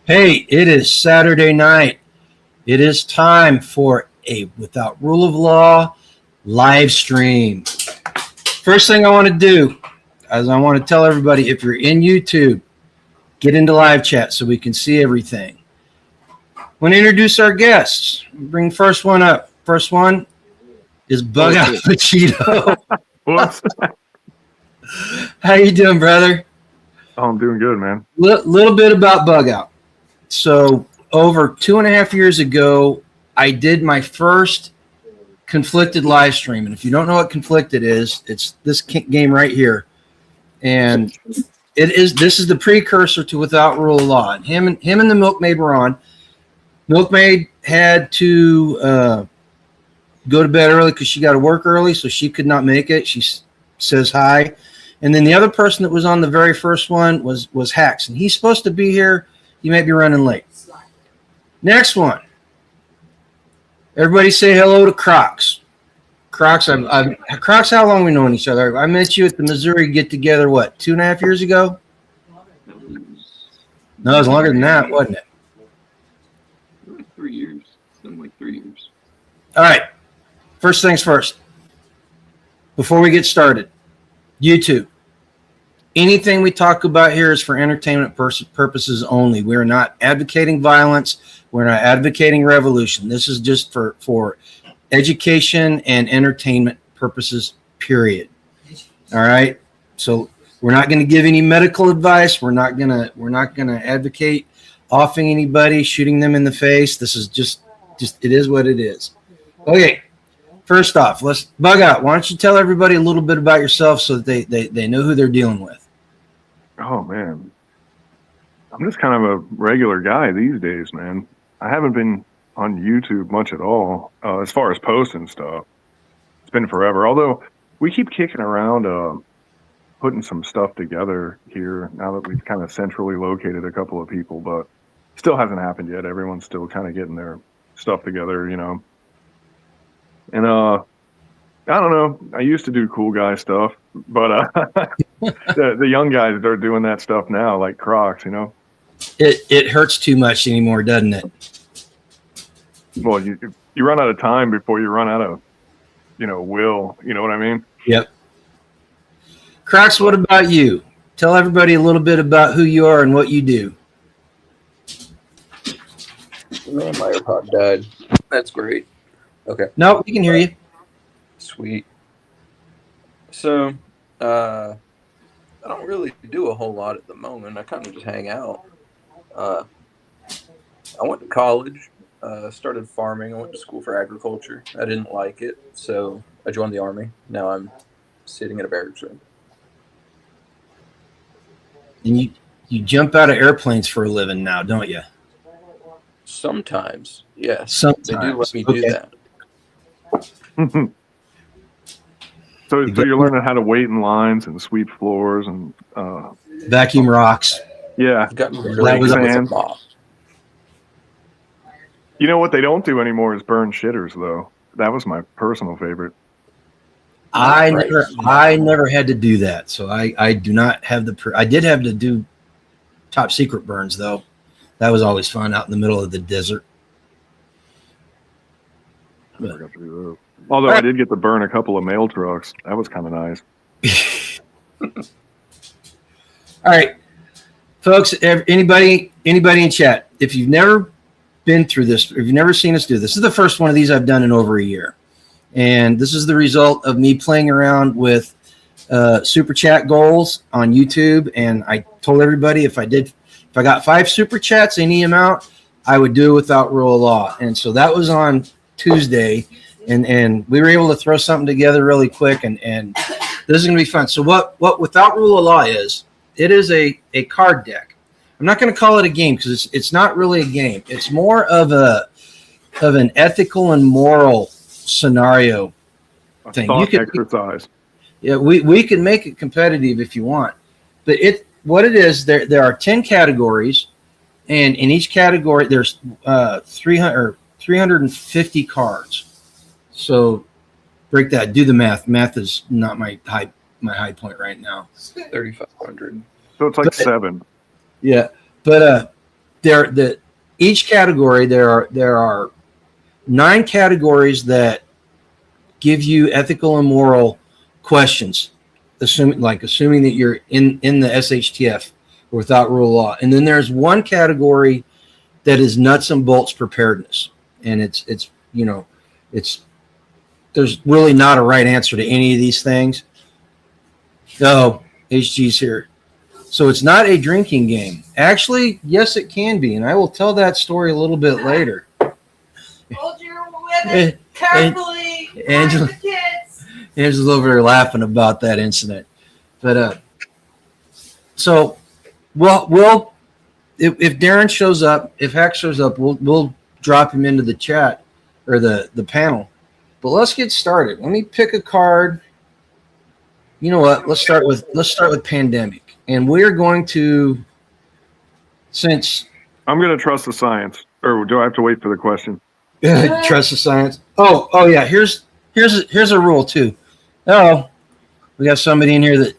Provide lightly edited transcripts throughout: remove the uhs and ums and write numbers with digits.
Hey, it is Saturday night. It is time for a Without Rule of Law live stream. First thing I want to do is I want to tell everybody, if you're in YouTube, get into live chat so we can see everything. I want to introduce our guests. Bring the first one up. First one is Bug Out Pachito. Whoops. How you doing, brother? Oh, I'm doing good, man. Little bit about Bug Out. So over 2.5 years ago, I did my first conflicted live stream. And if you don't know what conflicted is, it's this game right here. And this is the precursor to Without Rule of Law. And him and the Milkmaid were on. Milkmaid had to go to bed early because she got to work early, so she could not make it. She says hi. And then the other person that was on the very first one was Hax. And he's supposed to be here. He might be running late. Next one. Everybody say hello to Crocs. Crocs, Crocs, how long we known each other? I met you at the Missouri get-together, what, 2.5 years ago? No, it was longer than that, wasn't it? 3 years. Something like 3 years. All right. First things first. Before we get started, YouTube. Anything we talk about here is for entertainment purposes only. We're not advocating violence. We're not advocating revolution. This is just for education and entertainment purposes, period. All right. So we're not going to give any medical advice. We're not going to advocate offing anybody, shooting them in the face. This is just it is what it is. Okay. First off, let's Bug Out. Why don't you tell everybody a little bit about yourself so that they know who they're dealing with? Oh, man. I'm just kind of a regular guy these days, man. I haven't been on YouTube much at all as far as posting stuff. It's been forever. Although we keep kicking around putting some stuff together here now that we've kind of centrally located a couple of people, but still hasn't happened yet. Everyone's still kind of getting their stuff together, you know. And I don't know. I used to do cool guy stuff, but the young guys are doing that stuff now, like Crocs, you know. It hurts too much anymore, doesn't it? Well, you run out of time before you run out of, will. You know what I mean? Yep. Crocs, what about you? Tell everybody a little bit about who you are and what you do. Man, my AirPod died. That's great. Okay. No, we can hear you. Sweet. So, I don't really do a whole lot at the moment. I kind of just hang out. I went to college, started farming. I went to school for agriculture. I didn't like it, so I joined the Army. Now I'm sitting at a barracks room. And you jump out of airplanes for a living now, don't you? Sometimes, yes. Sometimes. They do let me do that. So you're learning how to wait in lines and sweep floors and vacuum rocks. Yeah. I've gotten really good with a mop. You know what they don't do anymore is burn shitters, though. That was my personal favorite. I never had to do that, so I do not have the. I did have to do top secret burns though. That was always fun out in the middle of the desert. I never got to do those. Although I did get to burn a couple of mail trucks. That was kind of nice. All right, folks, anybody in chat, if you've never been through this, if you've never seen us do this is the first one of these I've done in over a year. And this is the result of me playing around with super chat goals on YouTube. And I told everybody if I got 5 super chats, any amount, I would do it without rule of law. And so that was on Tuesday. And we were able to throw something together really quick, and this is going to be fun. So what Without Rule of Law is, it is a card deck. I'm not going to call it a game because it's not really a game. It's more of an ethical and moral scenario thing. You can exercise. Yeah, we can make it competitive if you want, but what it is, there are 10 categories, and in each category there's 350 cards. So break that. Do the math. Math is not my high point right now. 3,500. So it's like 7. Yeah, but each category there are 9 categories that give you ethical and moral questions, assuming that you're in the SHTF or without rule of law. And then there's one category that is nuts and bolts preparedness, and it's there's really not a right answer to any of these things. No, HG's here. So it's not a drinking game. Actually, yes, it can be, and I will tell that story a little bit later. Hold your women carefully. Angela, Angela's over there laughing about that incident. But so we'll if Darren shows up, if Hack shows up, we'll drop him into the chat or the panel. But let's get started. Let me pick a card. You know what? Let's start with pandemic, and we're going to, since I'm going to trust the science, or do I have to wait for the question? trust the science. Oh yeah. Here's a rule too. Oh, we got somebody in here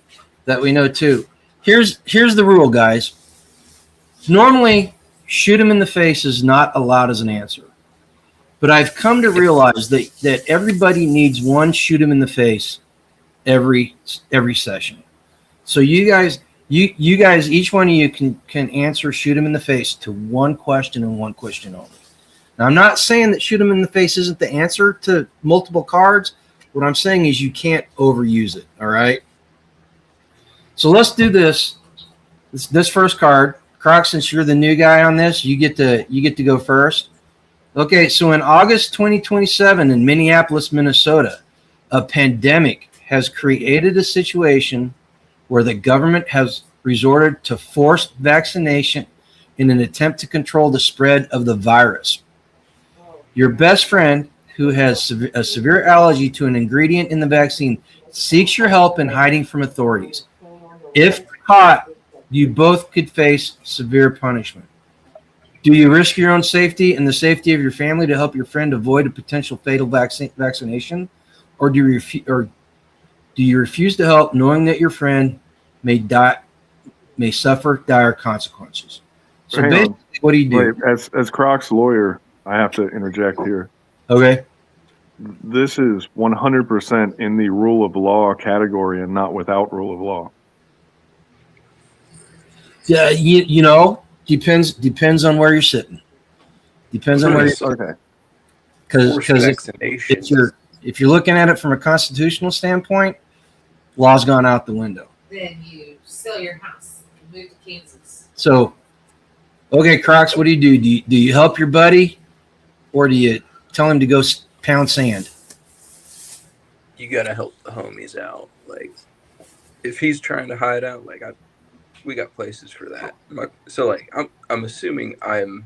that we know too. Here's the rule, guys. Normally, shoot him in the face is not allowed as an answer. But I've come to realize that everybody needs one shoot him in the face every session. So you guys, each one of you can answer shoot him in the face to one question and one question only. Now, I'm not saying that shoot him in the face isn't the answer to multiple cards. What I'm saying is you can't overuse it. All right. So let's do this. This first card, Croc, since you're the new guy on this, you get to go first. Okay, so in August 2027 in Minneapolis, Minnesota, a pandemic has created a situation where the government has resorted to forced vaccination in an attempt to control the spread of the virus. Your best friend, who has a severe allergy to an ingredient in the vaccine, seeks your help in hiding from authorities. If caught, you both could face severe punishment. Do you risk your own safety and the safety of your family to help your friend avoid a potential fatal vaccination, or do you refuse to help, knowing that your friend may suffer dire consequences? So basically, what do you do? Wait, as Croc's lawyer, I have to interject here. Okay. This is 100% in the rule of law category and not without rule of law. Yeah, depends on where you're sitting. Depends on where you're sitting. Okay. Because if you're looking at it from a constitutional standpoint, law's gone out the window. Then you sell your house and move to Kansas. So, okay, Crocs, what do you do? Do you help your buddy, or do you tell him to go pound sand? You gotta help the homies out. Like, if he's trying to hide out, like we got places for that. So like I'm assuming I'm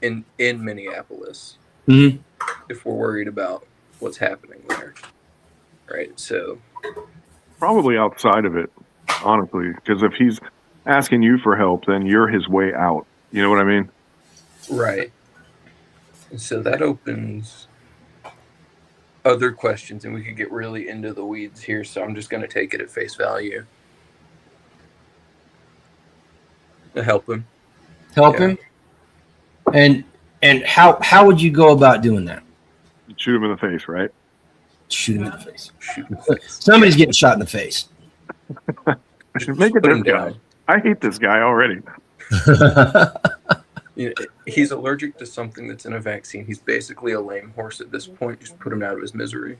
in Minneapolis. Mm-hmm. If we're worried about what's happening there, right? So probably outside of it, honestly, because if he's asking you for help, then you're his way out. You know what I mean? Right. And so that opens other questions, and we could get really into the weeds here. So I'm just going to take it at face value. To help him. Help him. And how would you go about doing that? Shoot him in the face, right? Shoot him in the face. Somebody's getting shot in the face. Make it this guy. I hate this guy already. He's allergic to something that's in a vaccine. He's basically a lame horse at this point. Just put him out of his misery.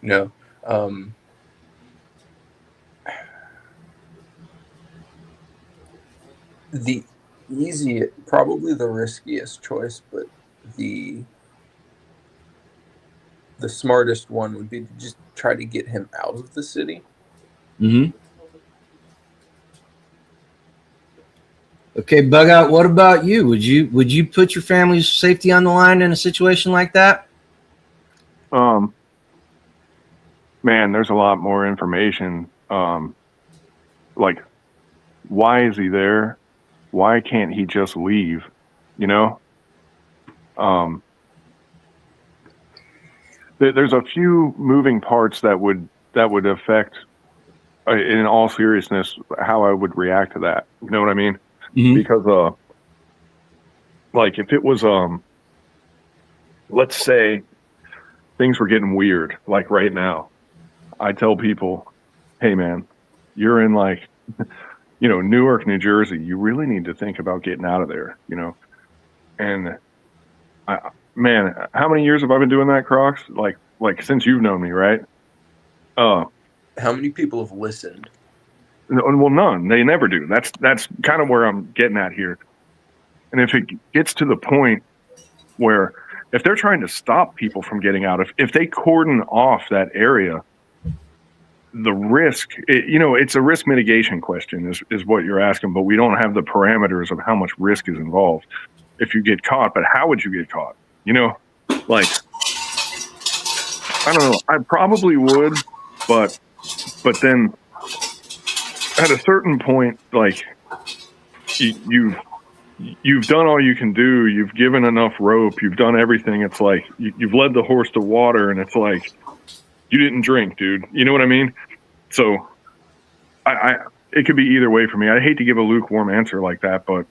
No. The easy, probably the riskiest choice, but the smartest one would be to just try to get him out of the city. Mm-hmm. Okay, Bug Out, what about you? Would you put your family's safety on the line in a situation like that? Man, there's a lot more information. Like, why is he there? Why can't he just leave? There's a few moving parts that would affect in all seriousness, how I would react to that. You know what I mean? Mhm. Because like if it was let's say things were getting weird, like right now, I tell people, hey man, you're in like Newark, New Jersey, you really need to think about getting out of there, And man, how many years have I been doing that, Crocs? Like since you've known me, right? How many people have listened? Well, none. They never do. That's kind of where I'm getting at here. And if it gets to the point where if they're trying to stop people from getting out, if they cordon off that area, the risk, it's a risk mitigation question is what you're asking, but we don't have the parameters of how much risk is involved if you get caught. But how would you get caught? Like, I don't know. I probably would, but then at a certain point, like you've done all you can do. You've given enough rope. You've done everything. It's like you've led the horse to water, and it's like you didn't drink, dude. You know what I mean? So, it could be either way for me. I hate to give a lukewarm answer like that, but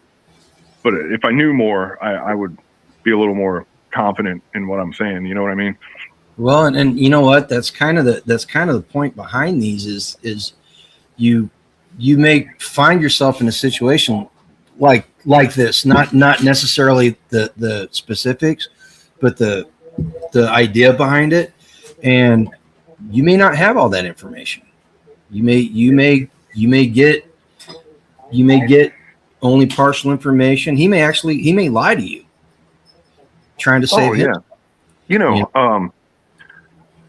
if I knew more, I would be a little more confident in what I'm saying. You know what I mean? Well, and you know what? That's kind of the point behind these is you may find yourself in a situation like this, not necessarily the specifics, but the idea behind it, and you may not have all that information. You may get only partial information. He may lie to you, trying to save him.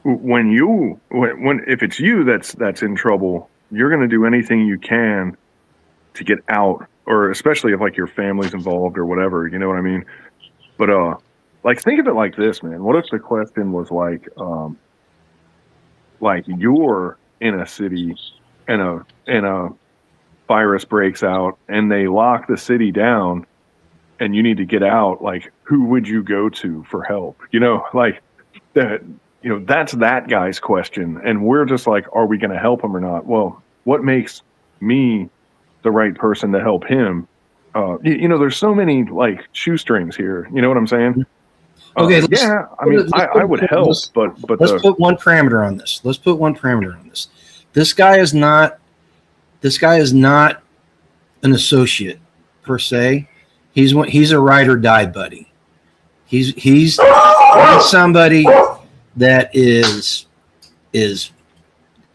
When if it's you that's in trouble, you're going to do anything you can to get out, or especially if like your family's involved or whatever, you know what I mean? But like think of it like this, man. What if the question was like you're in a city and a virus breaks out and they lock the city down and you need to get out, like who would you go to for help? Like that, that's that guy's question. And we're just like, are we going to help him or not? Well, what makes me the right person to help him? There's so many like shoestrings here. You know what I'm saying? Okay. I would help, but let's put one parameter on this. This guy is not an associate per se. He's a ride or die buddy. He's somebody that is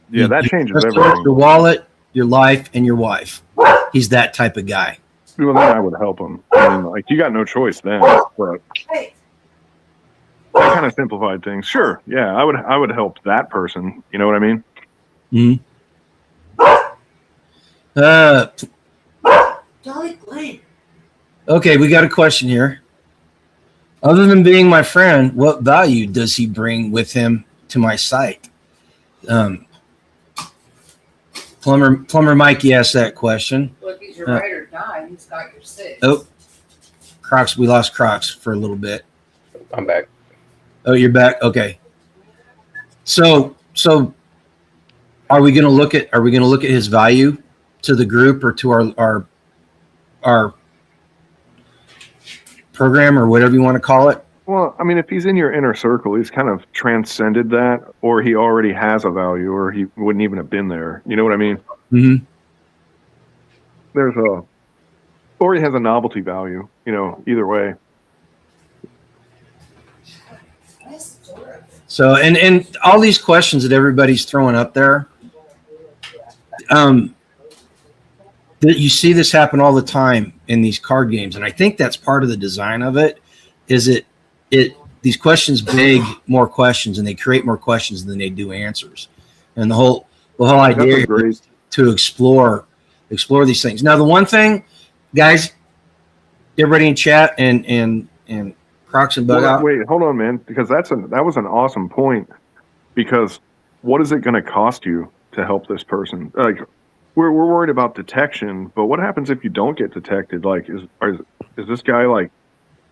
that changes everything. Your wallet, your life, and your wife. He's that type of guy. Well, then I would help him. I mean, like you got no choice then. But that kind of simplified things. Sure, yeah, I would help that person. You know what I mean? Dolly Glenn. Okay, we got a question here. Other than being my friend, what value does he bring with him to my site? Plumber Mikey asked that question. Well, if he's your ride or die, he's got your 6. Oh, Crocs. We lost Crocs for a little bit. I'm back. Oh, you're back. Okay. So are we going to look at his value to the group or to our program or whatever you want to call it? Well, I mean, if he's in your inner circle, he's kind of transcended that, or he already has a value, or he wouldn't even have been there. You know what I mean? Mm-hmm. Or he has a novelty value. Either way. So, and all these questions that everybody's throwing up there, that you see this happen all the time in these card games, and I think that's part of the design of it. Is these questions beg more questions, and they create more questions than they do answers, and the whole idea is to explore these things. Now, the one thing, guys, everybody in chat and Crocs and Bug Out. Wait, hold on, man, because that was an awesome point. Because what is it going to cost you to help this person? Like, we're worried about detection, but what happens if you don't get detected? Like, is this guy like?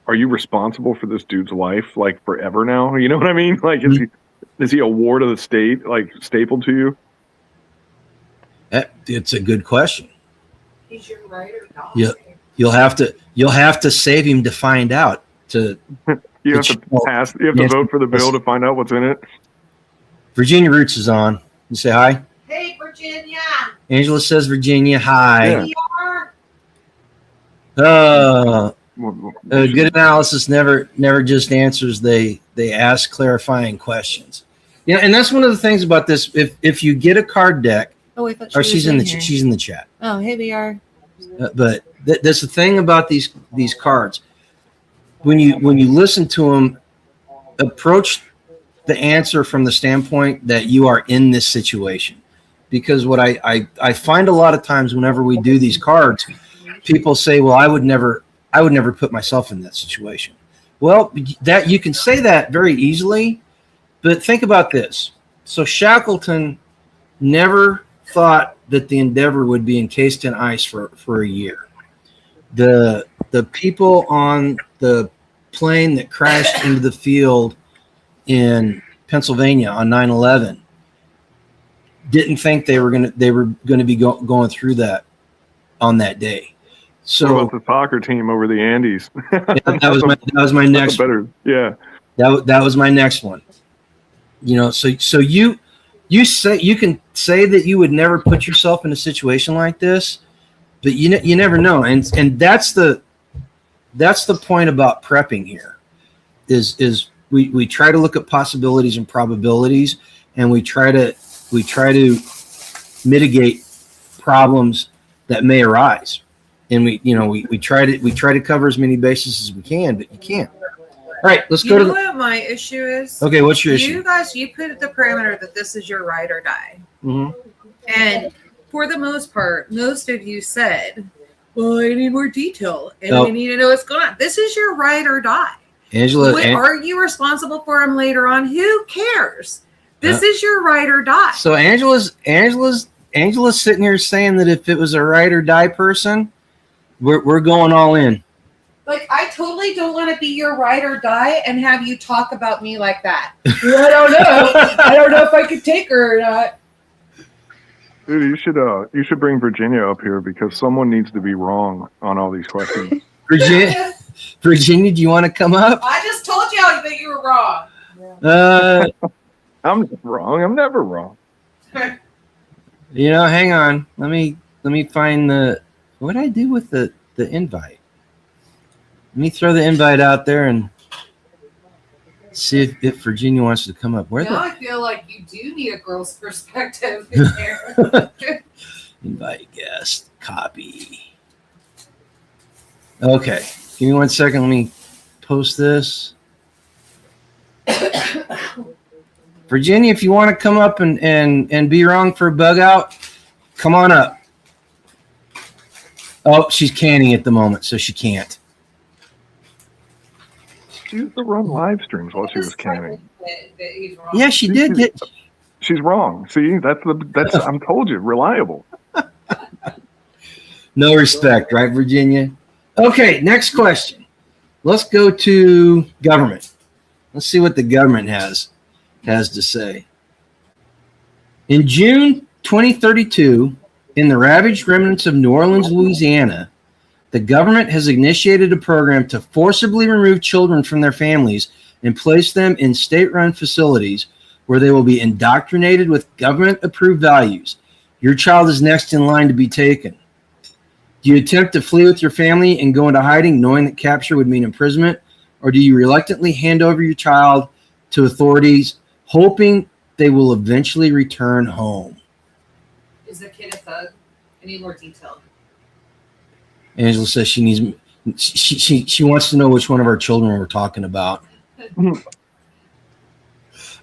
Are you responsible for this dude's life like forever now? You know what I mean? Like, is he a ward of the state, like stapled to you? It's a good question. He's your right or not. Yeah. You'll have to save him to find out. You have to pass. You have to vote for the bill to find out what's in it. Virginia Roots is on. You say hi. Hey, Virginia. Angela says Virginia. Hi. Yeah. Good analysis never just answers. They ask clarifying questions. Yeah, and that's one of the things about this. If you get a card deck, she's in the chat. Oh, hey, VR. But that's the thing about these cards. When you listen to them, approach the answer from the standpoint that you are in this situation. Because what I find a lot of times whenever we do these cards, people say, "Well, I would never put myself in that situation." Well, that you can say that very easily, but think about this. So Shackleton never thought that the Endeavor would be encased in ice for a year. The people on the plane that crashed into the field in Pennsylvania on 9/11 didn't think they were going to be going through that on that day. So what about the soccer team over the Andes? that was my next. Better, yeah. That was my next one. So you can say that you would never put yourself in a situation like this, but you never know, and that's the point about prepping here, is we try to look at possibilities and probabilities, and we try to mitigate problems that may arise, and we try to cover as many bases as we can, but you can't. All right, let's go to what my issue is. Okay, what's your issue? You guys, you put the parameter that this is your ride or die. Mm-hmm. And for the most part, most of you said, well, I need more detail and I need to know what's going on. This is your ride or die. Angela, are you responsible for them later on? Who cares? This is your ride or die. So Angela's sitting here saying that if it was a ride or die person, we're going all in. Like, I totally don't want to be your ride or die and have you talk about me like that. I don't know. I don't know if I could take her or not. Dude, you should bring Virginia up here because someone needs to be wrong on all these questions. Virginia, do you want to come up? I just told you that you were wrong. I'm wrong. I'm never wrong. Hang on. Let me find what I do with the invite. Let me throw the invite out there and see if Virginia wants to come up. I feel like you do need a girl's perspective in there. Invite guest. Copy. Okay. Give me 1 second. Let me post this. Virginia, if you want to come up and be wrong for a bug out, come on up. Oh, she's canning at the moment, so she can't. She used to run live streams while she was canning. Yeah, she did. She's wrong. See, that's I'm told you, reliable. No respect, right, Virginia? Okay, next question. Let's go to government. Let's see what the government has to say. In June 2032, in the ravaged remnants of New Orleans, Louisiana, the government has initiated a program to forcibly remove children from their families and place them in state-run facilities where they will be indoctrinated with government-approved values. Your child is next in line to be taken. Do you attempt to flee with your family and go into hiding knowing that capture would mean imprisonment? Or do you reluctantly hand over your child to authorities hoping they will eventually return home? Is the kid a thug? I need more detail. Angela says she wants to know which one of our children we're talking about.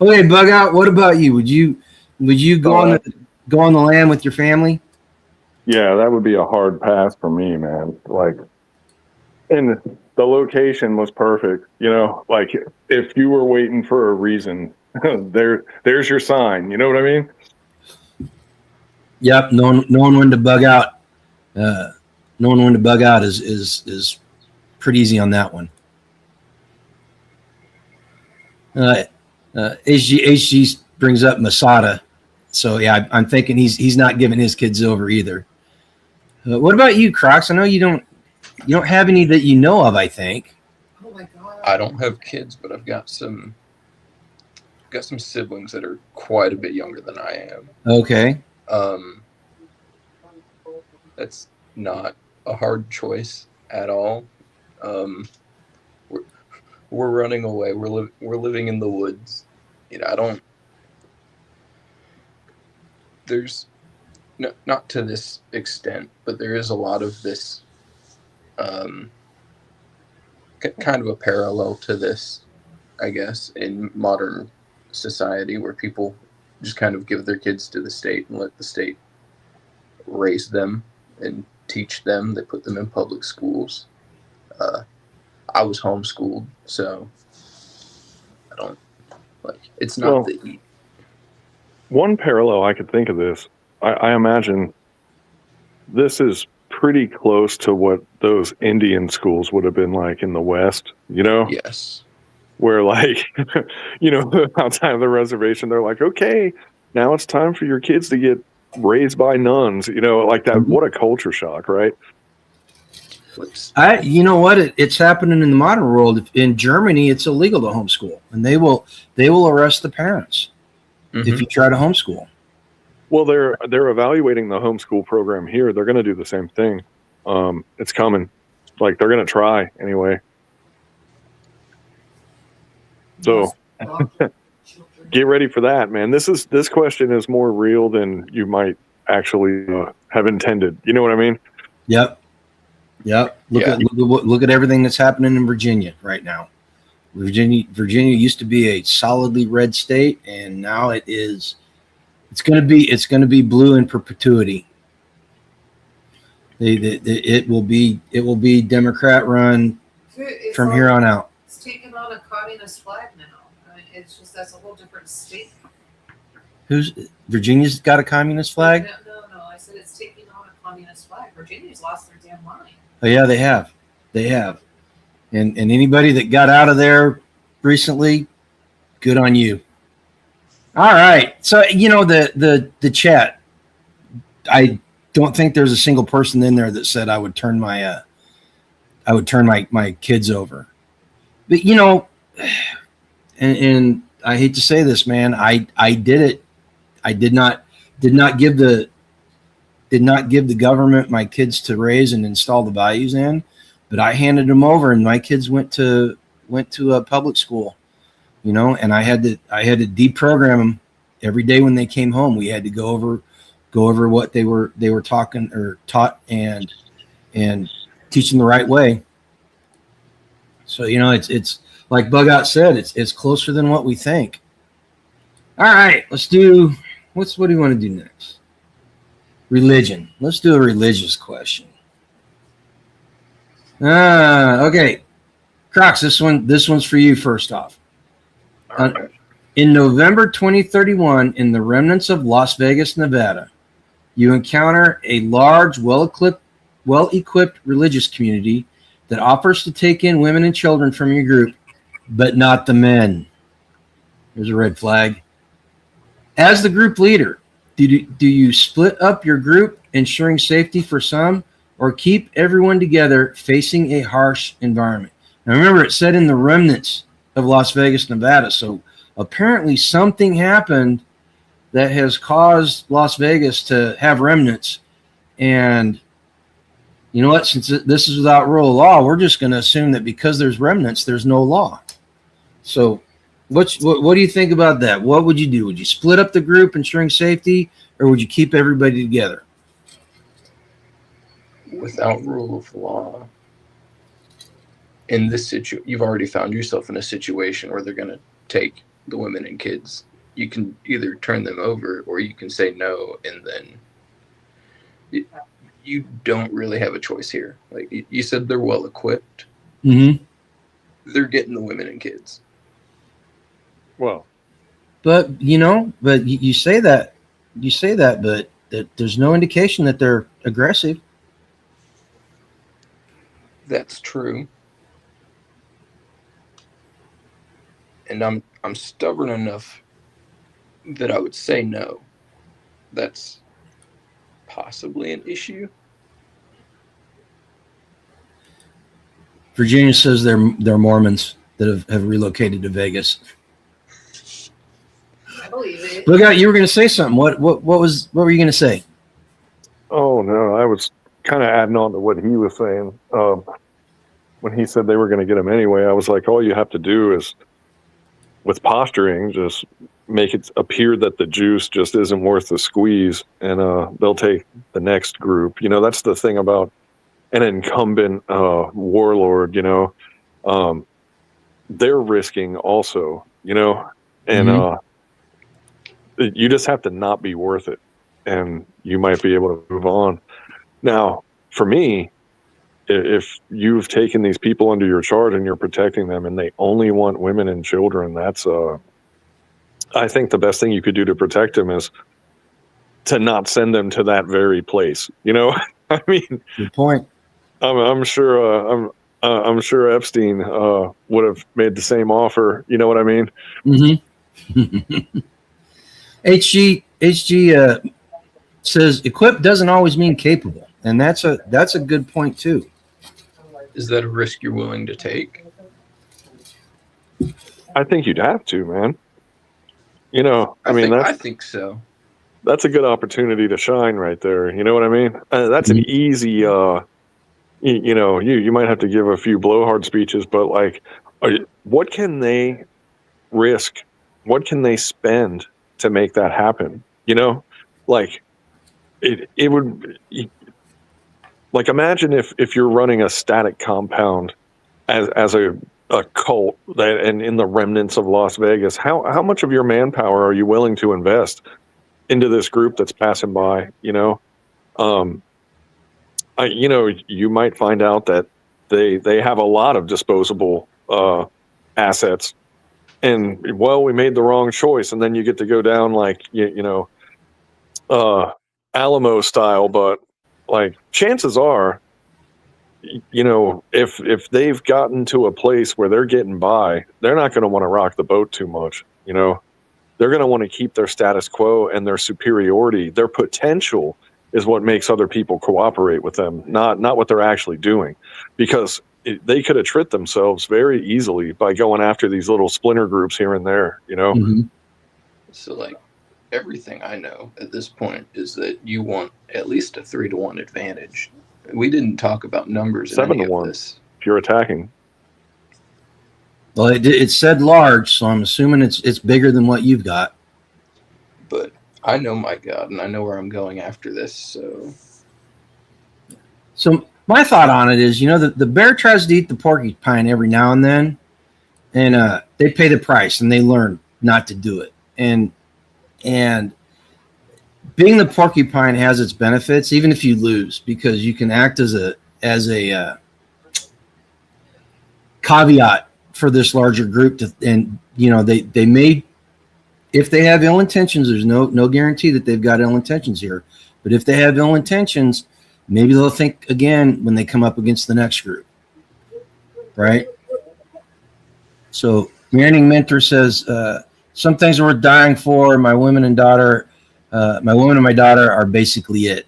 Okay, Bug Out, what about you? Would you go on the land with your family? Yeah, that would be a hard pass for me, man. And the location was perfect. Like if you were waiting for a reason, there's your sign. You know what I mean? Yep. Knowing when to bug out. Knowing when to bug out is pretty easy on that one. HG brings up Masada. So yeah, I'm thinking he's not giving his kids over either. What about you, Crocs? I know you don't have any that you know of. I think. Oh my god. I don't have kids, but I've got some siblings that are quite a bit younger than I am. Okay. That's not a hard choice at all. We're running away. We're living in the woods. I don't. There's not to this extent, but there is a lot of this kind of a parallel to this, I guess, in modern society where people just kind of give their kids to the state and let the state raise them and teach them. They put them in public schools. I was homeschooled, so I don't it's not the one parallel I could think of this. I imagine this is pretty close to what those Indian schools would have been like in the West, Yes. Where outside of the reservation, they're like, okay, now it's time for your kids to get raised by nuns, like that. What a culture shock, right? You know what? It's happening in the modern world. In Germany, it's illegal to homeschool, and they will arrest the parents if you try to homeschool. Well, they're evaluating the homeschool program here. They're going to do the same thing. It's coming. Like they're going to try anyway. So get ready for that, man. This question is more real than you might actually have intended. You know what I mean? Yep. Look at everything that's happening in Virginia right now. Virginia used to be a solidly red state, and now it is. It's going to be blue in perpetuity. It will be Democrat run from here on out. It's taken on a communist flag now. It's just that's a whole different state. Virginia's got a communist flag? No. I said it's taking on a communist flag. Virginia's lost their damn mind. Oh yeah, they have. And anybody that got out of there recently, good on you. All right. So the chat. I don't think there's a single person in there that said I would turn my kids over. But and I hate to say this, man, I did it. I did not give the government my kids to raise and install the values in, but I handed them over, and my kids went to a public school, and I had to deprogram them every day when they came home. We had to go over what they were talking or taught and teach them the right way. So it's like Bugout said, it's closer than what we think. All right, let's do what do you want to do next? Religion. Let's do a religious question. Okay. Crocs, this one's for you first off. In November 2031, in the remnants of Las Vegas, Nevada, you encounter a large, well-equipped religious community that offers to take in women and children from your group, but not the men. There's a red flag. As the group leader, do you split up your group, ensuring safety for some, or keep everyone together facing a harsh environment? Now remember, it said in the remnants of Las Vegas, Nevada. So apparently something happened that has caused Las Vegas to have remnants. And you know what? Since this is without rule of law, we're just going to assume that because there's remnants, there's no law. So what do you think about that? What would you do? Would you split up the group, ensuring safety, or would you keep everybody together? Without rule of law, in this situation, you've already found yourself in a situation where they're going to take the women and kids. You can either turn them over or you can say no, and then you don't really have a choice here. Like you said, they're well equipped. Mm-hmm. They're getting the women and kids. Well, but you say that, but there's no indication that they're aggressive. That's true. And I'm stubborn enough that I would say no. that's possibly an issue. Virginia says they're Mormons that have relocated to Vegas. I believe it. Look out! You were going to say something. What were you going to say? Oh no, I was kind of adding on to what he was saying. When he said they were going to get him anyway, I was like, all you have to do is, with posturing, just make it appear that the juice just isn't worth the squeeze, and they'll take the next group. You know, that's the thing about an incumbent warlord. You know, they're risking also. You know, and you just have to not be worth it, and you might be able to move on. Now, for me, if you've taken these people under your charge and you're protecting them and they only want women and children, that's I think the best thing you could do to protect them is to not send them to that very place. You know, I mean, Good point. I'm sure Epstein would have made the same offer. You know what I mean? Mm-hmm. HG says equipped doesn't always mean capable, and that's a good point too. Is that a risk you're willing to take? I think you'd have to, man. You know, I think so. That's a good opportunity to shine right there. You know what I mean? That's an easy, you know, you might have to give a few blowhard speeches, but like, what can they risk? What can they spend to make that happen? You know, like it would, like, imagine if you're running a static compound as a cult that, and in the remnants of Las Vegas, how much of your manpower are you willing to invest into this group that's passing by? You know, you know, you might find out that they have a lot of disposable assets, and well, we made the wrong choice, and then you get to go down like you know, Alamo style, but like chances are, you know, if they've gotten to a place where they're getting by, they're not going to want to rock the boat too much. You know, they're going to want to keep their status quo and their superiority. Their potential is what makes other people cooperate with them, not what they're actually doing, because they could have tricked themselves very easily by going after these little splinter groups here and there. You know, So like everything I know at this point is that you want at least a 3-to-1 advantage. We didn't talk about numbers. 7-to-1 this. if you're attacking. Well, it said large, so I'm assuming it's bigger than what you've got. But I know my God, and I know where I'm going after this. So my thought on it is, you know, the bear tries to eat the porcupine every now and then, and they pay the price and they learn not to do it. And being the porcupine has its benefits, even if you lose, because you can act as a caveat for this larger group. And you know, they may, if they have ill intentions, there's no guarantee that they've got ill intentions here. But if they have ill intentions, maybe they'll think again when they come up against the next group, right? So Marrying Mentor says, some things are worth dying for. My woman and my daughter are basically it.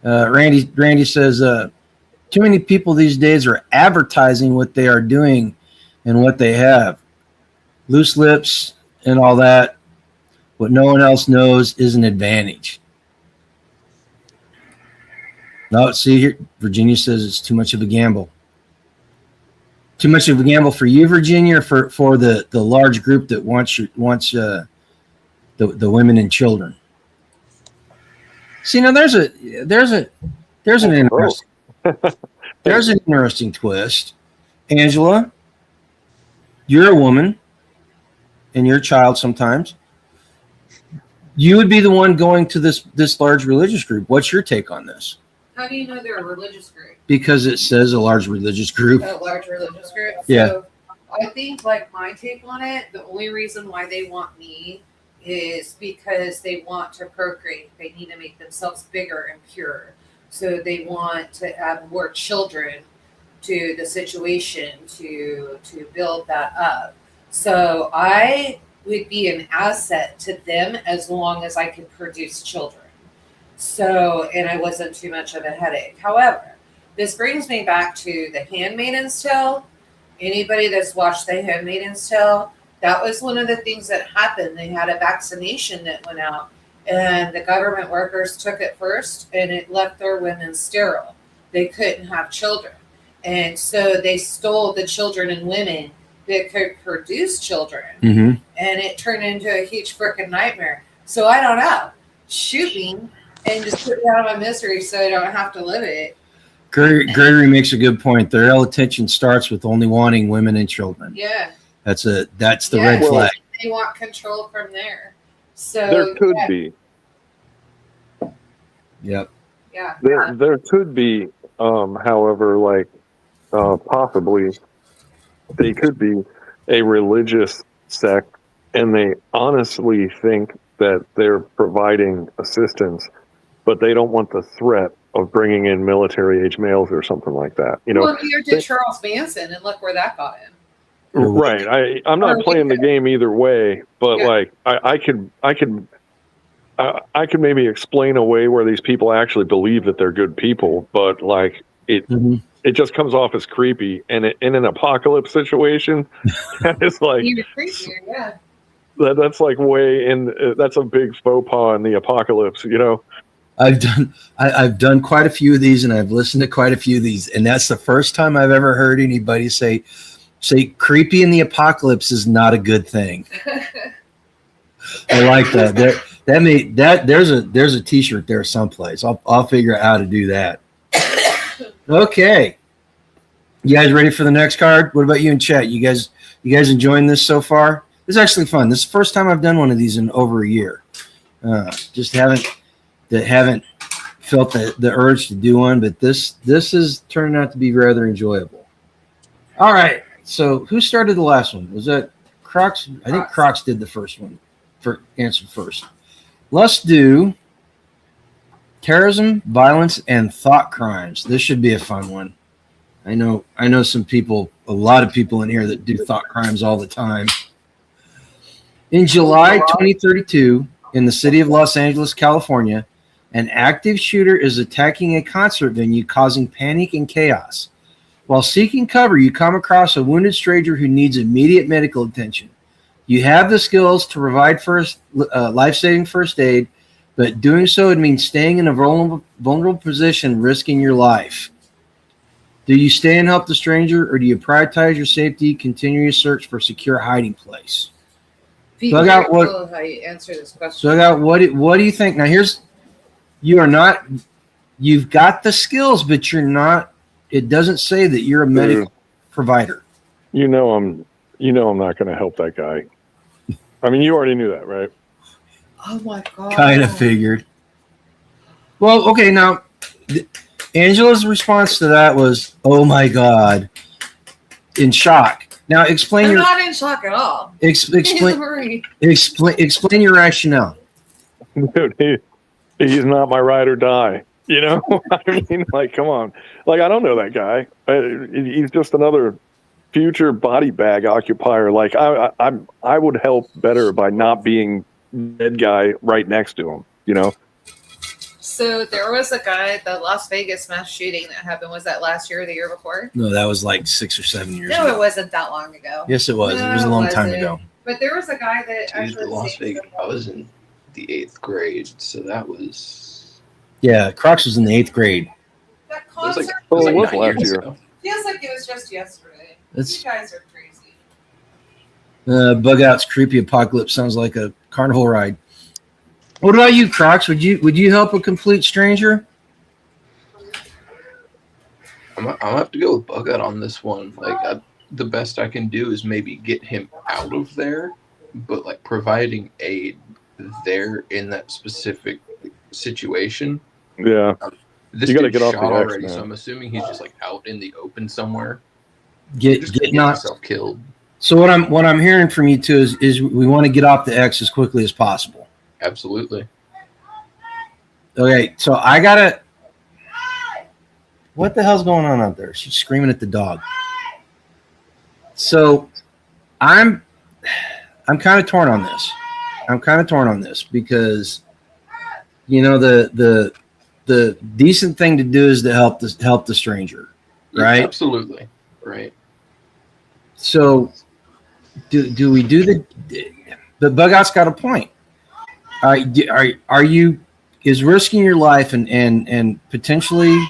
Randy says, too many people these days are advertising what they are doing and what they have. Loose lips and all that. What no one else knows is an advantage. No, see here, Virginia says it's too much of a gamble. Too much of a gamble for you, Virginia, or for the large group that wants the women and children. See, now there's an interesting twist. Angela, you're a woman, and you're a child sometimes. You would be the one going to this large religious group. What's your take on this? How do you know they're a religious group? Because it says a large religious group. A large religious group? Yeah. So I think, like, my take on it, the only reason why they want me is because they want to procreate. They need to make themselves bigger and purer. So they want to add more children to the situation to build that up. So I would be an asset to them as long as I could produce children. So, and I wasn't too much of a headache. However, this brings me back to The Handmaid's Tale. Anybody that's watched The Handmaid's Tale, that was one of the things that happened. They had a vaccination that went out, and the government workers took it first, and it left their women sterile. They couldn't have children. And so they stole the children and women that could produce children. Mm-hmm. And it turned into a huge freaking nightmare. So I don't know. Shoot me and just put me out of my misery so I don't have to live it. Gregory makes a good point. Their real attention starts with only wanting women and children. Yeah. That's the Yeah, red flag. They want control from there. So There could be. Yep. Yeah. There could be, however, like possibly they could be a religious sect, and they honestly think that they're providing assistance, but they don't want the threat of bringing in military-age males or something like that. You know, Well, you did Charles Manson, and look where that got him. right? I'm not playing the game either way, but Yeah. like I could maybe explain a way where these people actually believe that they're good people, but like it just comes off as creepy. And in an apocalypse situation, that is like Even creepier, yeah. that's like that's a big faux pas in the apocalypse, you know. I've done quite a few of these, and I've listened to quite a few of these, and that's the first time I've ever heard anybody say creepy in the apocalypse is not a good thing. I like that. There's a t-shirt there someplace. I'll figure out how to do that. Okay. You guys ready for the next card? What about you in chat? You guys enjoying this so far? This is actually fun. This is the first time I've done one of these in over a year. Just haven't felt the urge to do one, but this is turning out to be rather enjoyable. All right. So who started the last one? Was that Crocs? I think Crocs did the first one. Answer first. Let's do terrorism, violence, and thought crimes. This should be a fun one. I know a lot of people in here that do thought crimes all the time. In July 2032, in the city of Los Angeles, California, an active shooter is attacking a concert venue, causing panic and chaos. While seeking cover, you come across a wounded stranger who needs immediate medical attention. You have the skills to provide life-saving first aid, but doing so would mean staying in a vulnerable position, risking your life. Do you stay and help the stranger, or do you prioritize your safety, continue your search for a secure hiding place? Be So I got careful how you answer this question. So I got what do you think? Now you've got the skills, but you're not. It doesn't say that you're a medical provider. You know I'm not going to help that guy. I mean, you already knew that, right? Oh my god. Kind of figured. Well, okay. Now, Angela's response to that was, "Oh my god," in shock. Now, explain I'm your not in shock at all. explain your rationale. Dude, he's not my ride or die. You know, I mean, like, come on. Like, I don't know that guy. He's just another future body bag occupier. Like, I would help better by not being dead guy right next to him. You know. So there was a guy, the Las Vegas mass shooting that happened. Was that last year or the year before? No, that was like 6 or 7 years No, ago. it wasn't that long ago. Yes, it was. It was a long time ago. But there was a guy that Dude, actually the Las saved Vegas. someone. I was in the 8th grade, so that was. Yeah, Crocs was in the 8th grade. That It was concert Oh, it was 9 last years year. ago. feels like it was just yesterday. That's You guys are crazy. Bug Out's creepy apocalypse sounds like a carnival ride. What about you, Crocs? Would you help a complete stranger? I'm gonna have to go with Bug Out on this one. Like, the best I can do is maybe get him out of there, but like providing aid there in that specific situation. Yeah. This You gotta dude's get off the shot X, already, man. so I'm assuming he's just like out in the open somewhere. Get Just gonna knocked. himself killed. So what I'm hearing from you too is we want to get off the X as quickly as possible. Absolutely. Okay, so I gotta. What the hell's going on out there? She's screaming at the dog. So I'm I'm kind of torn on this. Because, you know, the decent thing to do is to help the stranger, right? Absolutely. Right. So do we do the bug out's got a point. Are you is risking your life and potentially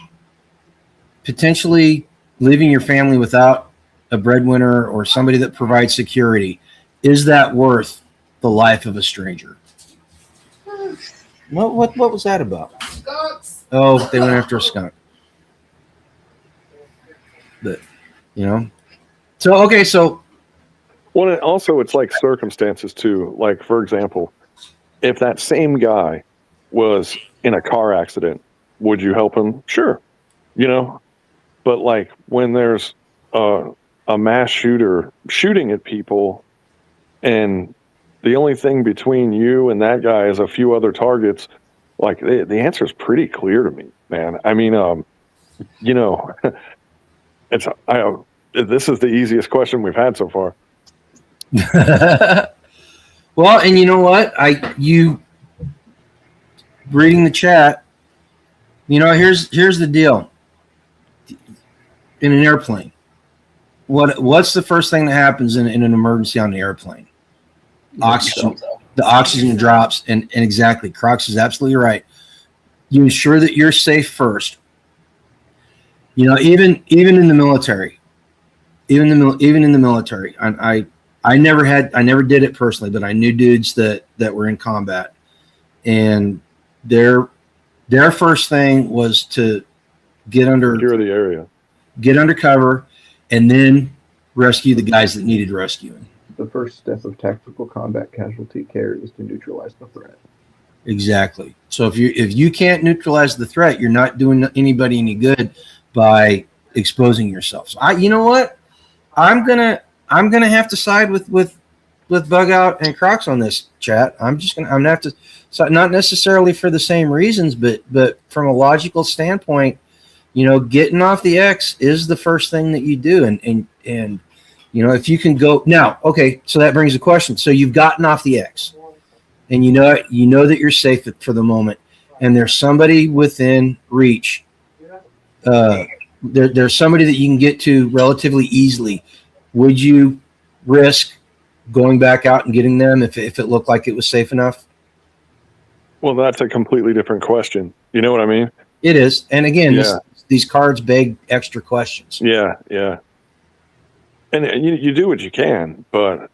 leaving your family without a breadwinner or somebody that provides security, is that worth the life of a stranger? What was that about? Skunks. Oh, they went after a skunk. But, you know. So, okay, so. Well, and also it's like circumstances too. Like, for example, if that same guy was in a car accident, would you help him? Sure. You know, but like when there's a mass shooter shooting at people and the only thing between you and that guy is a few other targets, like the answer is pretty clear to me, man. I mean, you know, this is the easiest question we've had so far. Well, and you know what? You reading the chat, you know, here's the deal. In an airplane, what's the first thing that happens in an emergency on the airplane? Oxygen. The oxygen drops, and exactly, Crocs is absolutely right. You ensure that you're safe first. You know, even in the military, even in the military, I never did it personally, but I knew dudes that were in combat, and their first thing was to get under the area, get under cover, and then rescue the guys that needed rescuing. The first step of tactical combat casualty care is to neutralize the threat. Exactly. So if you can't neutralize the threat, you're not doing anybody any good by exposing yourself. So you know what? I'm gonna have to side with Bug Out and Crocs on this, chat. I'm gonna have to, so not necessarily for the same reasons, but from a logical standpoint, you know, getting off the X is the first thing that you do, and you know, if you can go now, okay. So that brings a question. So you've gotten off the X, and you know that you're safe for the moment, and there's somebody within reach. There's somebody that you can get to relatively easily. Would you risk going back out and getting them if it looked like it was safe enough? Well, that's a completely different question. You know what I mean? It is. And again, yeah. These cards beg extra questions. Yeah, yeah. And you do what you can, but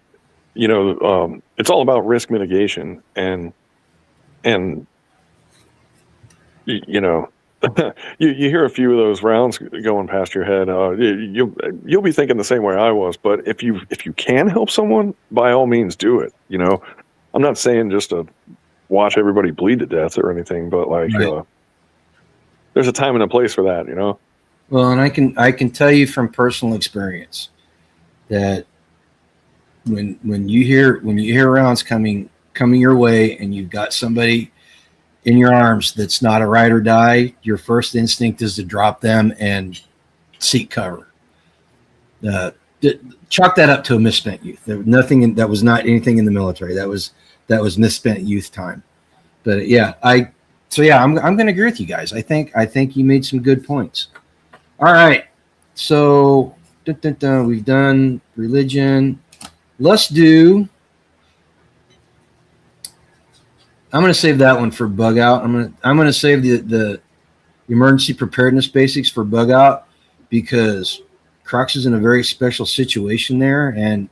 you know, it's all about risk mitigation, and you know, you hear a few of those rounds going past your head. You'll be thinking the same way I was. But if you can help someone, by all means, do it. You know, I'm not saying just to watch everybody bleed to death or anything, but like, right. There's a time and a place for that. You know. Well, and I can tell you from personal experience that when you hear rounds coming your way, and you've got somebody in your arms that's not a ride or die, your first instinct is to drop them and seek cover. Chalk that up to a misspent youth. There was nothing that was not anything in the military. That was misspent youth time. But yeah, I'm going to agree with you guys. I think you made some good points. All right, so we've done religion. Let's do. I'm going to save that one for Bug Out. I'm going to save the emergency preparedness basics for Bug Out, because Crocs is in a very special situation there, and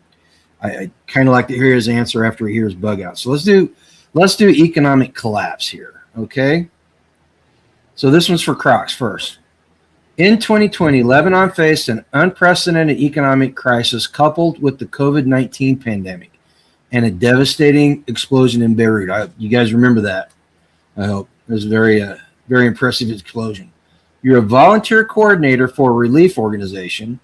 I kind of like to hear his answer after he hears Bug Out. So let's do economic collapse here, okay? So this one's for Crocs first. In 2020, Lebanon faced an unprecedented economic crisis coupled with the COVID-19 pandemic and a devastating explosion in Beirut. You guys remember that? I hope. It was a very impressive explosion. You're a volunteer coordinator for a relief organization,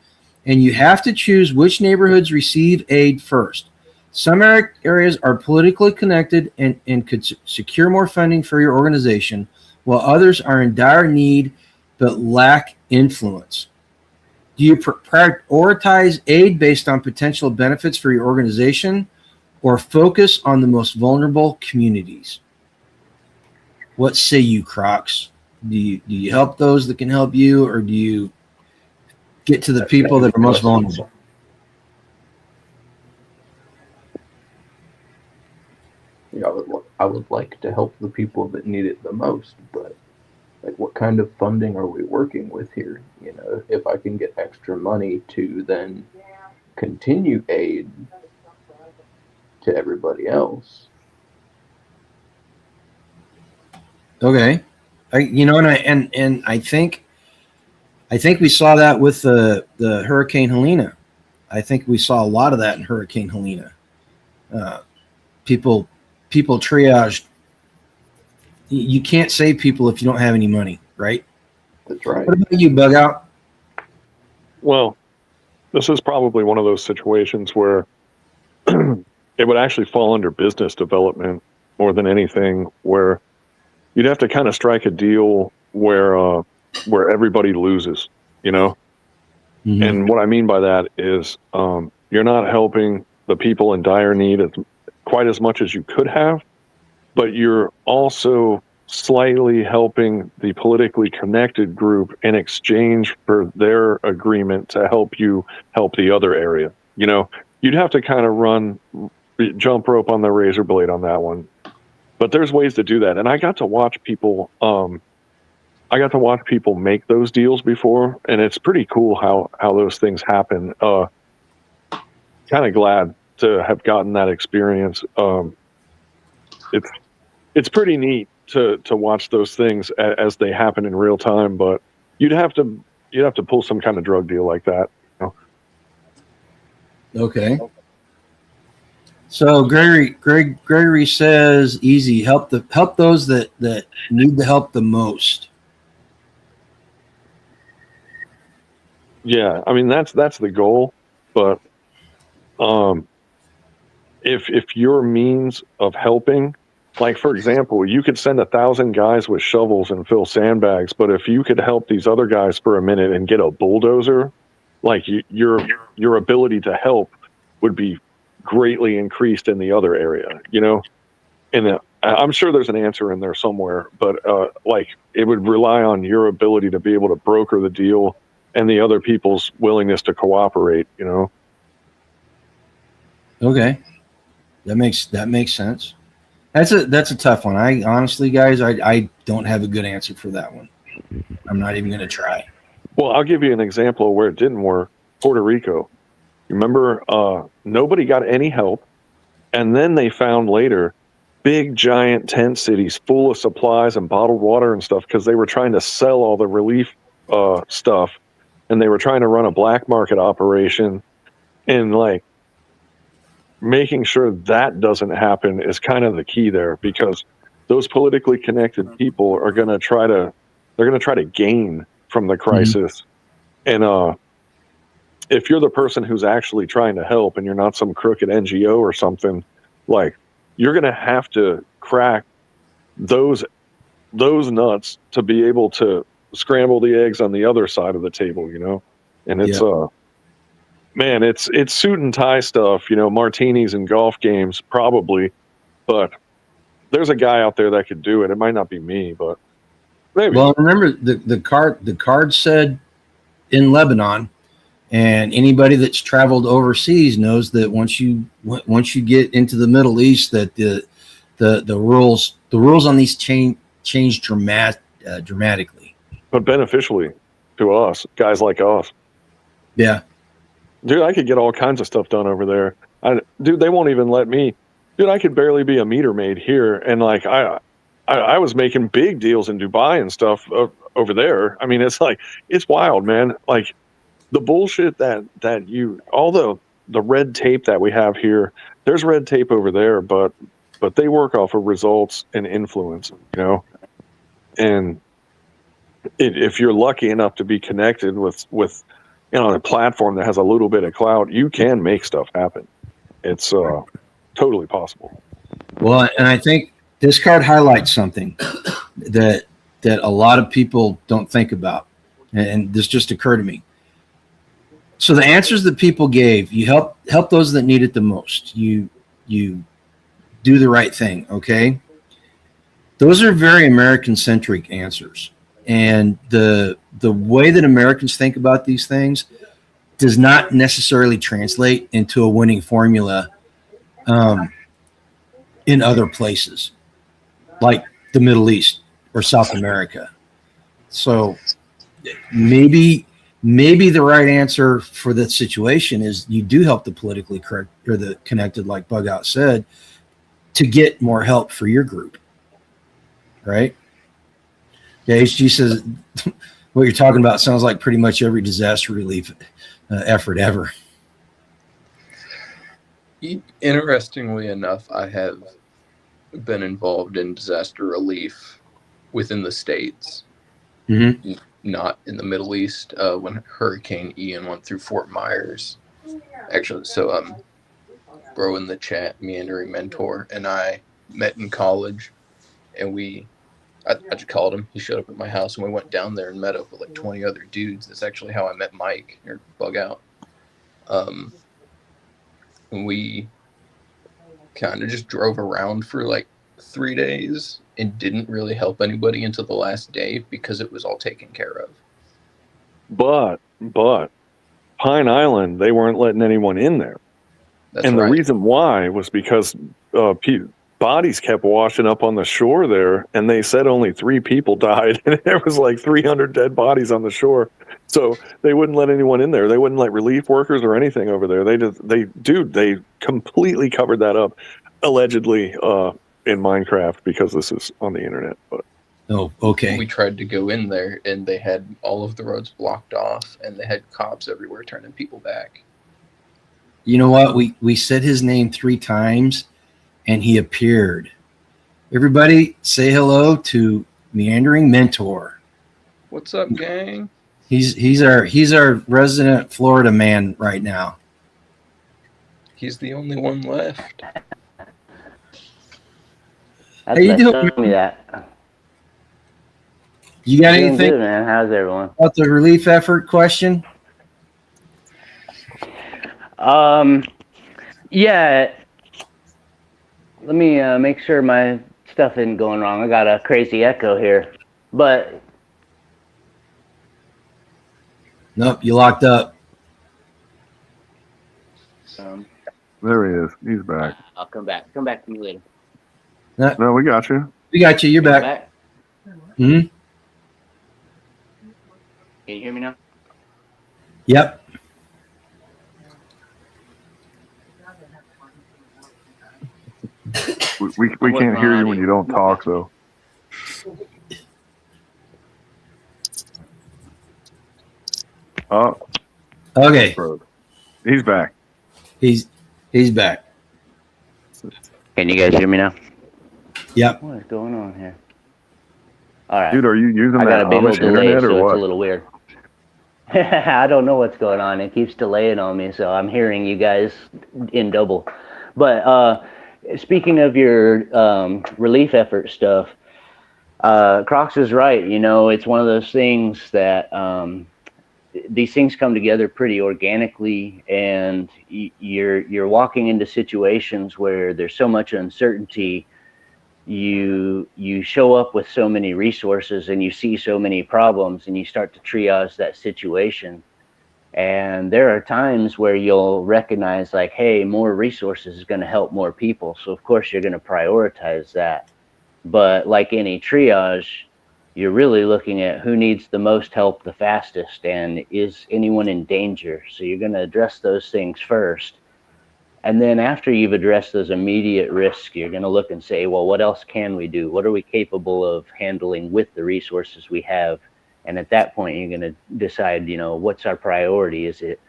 and you have to choose which neighborhoods receive aid first. Some areas are politically connected and could secure more funding for your organization, while others are in dire need but lack influence. Do you prioritize aid based on potential benefits for your organization, or focus on the most vulnerable communities? What say you, Crocs? Do you help those that can help you, or do you get to the people that are most vulnerable? Yeah, I would like to help the people that need it the most, but like, what kind of funding are we working with here? You know, if I can get extra money to then continue aid to everybody else. Okay, and I think we saw that with the Hurricane Helena. I think we saw a lot of that in Hurricane Helena. People triaged. You can't save people if you don't have any money, right? That's right. What about you, Bug Out? Well, this is probably one of those situations where it would actually fall under business development more than anything, where you'd have to kind of strike a deal where everybody loses, you know? Mm-hmm. And what I mean by that is you're not helping the people in dire need quite as much as you could have, but you're also slightly helping the politically connected group in exchange for their agreement to help you help the other area. You know, you'd have to kind of jump rope on the razor blade on that one. But there's ways to do that. And I got to watch people make those deals before, and it's pretty cool how those things happen. Kind of glad to have gotten that experience. It's pretty neat to watch those things as they happen in real time, but you'd have to pull some kind of drug deal like that. You know? Okay. So Gregory says, easy, help those that need the help the most. Yeah, I mean that's the goal, but if your means of helping, like for example, you could send 1,000 guys with shovels and fill sandbags, but if you could help these other guys for a minute and get a bulldozer, like your ability to help would be greatly increased in the other area, you know? And I'm sure there's an answer in there somewhere, but like it would rely on your ability to be able to broker the deal and the other people's willingness to cooperate, you know? Okay. That makes sense. That's a tough one. I honestly, guys, I don't have a good answer for that one. I'm not even going to try. Well, I'll give you an example of where it didn't work. Puerto Rico. Remember, nobody got any help. And then they found later big, giant tent cities full of supplies and bottled water and stuff because they were trying to sell all the relief stuff. And they were trying to run a black market operation. And like making sure that doesn't happen is kind of the key there, because those politically connected people are going to try to gain from the crisis. Mm-hmm. And if you're the person who's actually trying to help and you're not some crooked NGO or something, like you're going to have to crack those nuts to be able to scramble the eggs on the other side of the table, you know? And it's man, it's suit and tie stuff, you know, martinis and golf games probably, but there's a guy out there that could do it. It might not be me, but maybe. Well, remember the card said in Lebanon, and anybody that's traveled overseas knows that once you get into the Middle East, that the rules on these change dramatically, but beneficially to us, guys like us. Yeah. Dude, I could get all kinds of stuff done over there. Dude, they won't even let me. Dude, I could barely be a meter maid here, and like I was making big deals in Dubai and stuff over there. I mean, it's like it's wild, man. Like the bullshit that all the red tape that we have here. There's red tape over there, but they work off of results and influence, you know. And if you're lucky enough to be connected with you know, a platform that has a little bit of clout, you can make stuff happen. It's totally possible. Well, and I think this card highlights something that a lot of people don't think about, and this just occurred to me. So the answers that people gave, you help those that need it the most. You you do the right thing. Okay. Those are very American-centric answers. And the way that Americans think about these things does not necessarily translate into a winning formula in other places, like the Middle East or South America. So maybe the right answer for that situation is you do help the politically correct or the connected, like Bug Out said, to get more help for your group. Right? Yeah, HG says what you're talking about sounds like pretty much every disaster relief effort ever. Interestingly enough, I have been involved in disaster relief within the States, not in the Middle East. When Hurricane Ian went through Fort Myers, actually, so bro in the chat, Meandering Mentor, and I met in college, and I just called him. He showed up at my house, and we went down there and met up with like 20 other dudes. That's actually how I met Mike, or Bug Out. And we kind of just drove around for like 3 days and didn't really help anybody until the last day because it was all taken care of. But Pine Island, they weren't letting anyone in there. That's and right. the reason why was because bodies kept washing up on the shore there, and they said only 3 people died, and there was like 300 dead bodies on the shore. So they wouldn't let anyone in there. They wouldn't let relief workers or anything over there. They completely covered that up, allegedly, in Minecraft, because this is on the internet. But oh, okay. We tried to go in there, and they had all of the roads blocked off, and they had cops everywhere turning people back. You know what? We said his name 3 times, and he appeared. Everybody say hello to Meandering Mentor. What's up, gang? He's our resident Florida man right now. He's the only one left. How you doing? Me that. You got Doing anything good, man? How's everyone? about the relief effort question? Yeah. Let me make sure my stuff isn't going wrong. I got a crazy echo here, but Nope, you locked up. there he is. He's back. I'll come back. Come back to me later. No, we got you. We got you. You're back. Hmm. Can you hear me now? Yep. We can't hear you when you don't talk, though. Oh, Okay. he's back. He's back. Can you guys hear me now? Yep. What is going on here? All right. Dude, are you using I got that a big old Amish delay, internet or so it's what? a little weird. I don't know what's going on. It keeps delaying on me, so I'm hearing you guys in double. But speaking of your relief effort stuff, Crocs is right. You know, it's one of those things that these things come together pretty organically, and you're walking into situations where there's so much uncertainty. You show up with so many resources, and you see so many problems, and you start to triage that situation. And there are times where you'll recognize, like, hey, more resources is going to help more people. So of course you're going to prioritize that. But like any triage, you're really looking at who needs the most help the fastest, and is anyone in danger. So you're going to address those things first. And then after you've addressed those immediate risks, you're going to look and say, well, what else can we do? What are we capable of handling with the resources we have? And at that point, you're going to decide, you know, what's our priority? Is it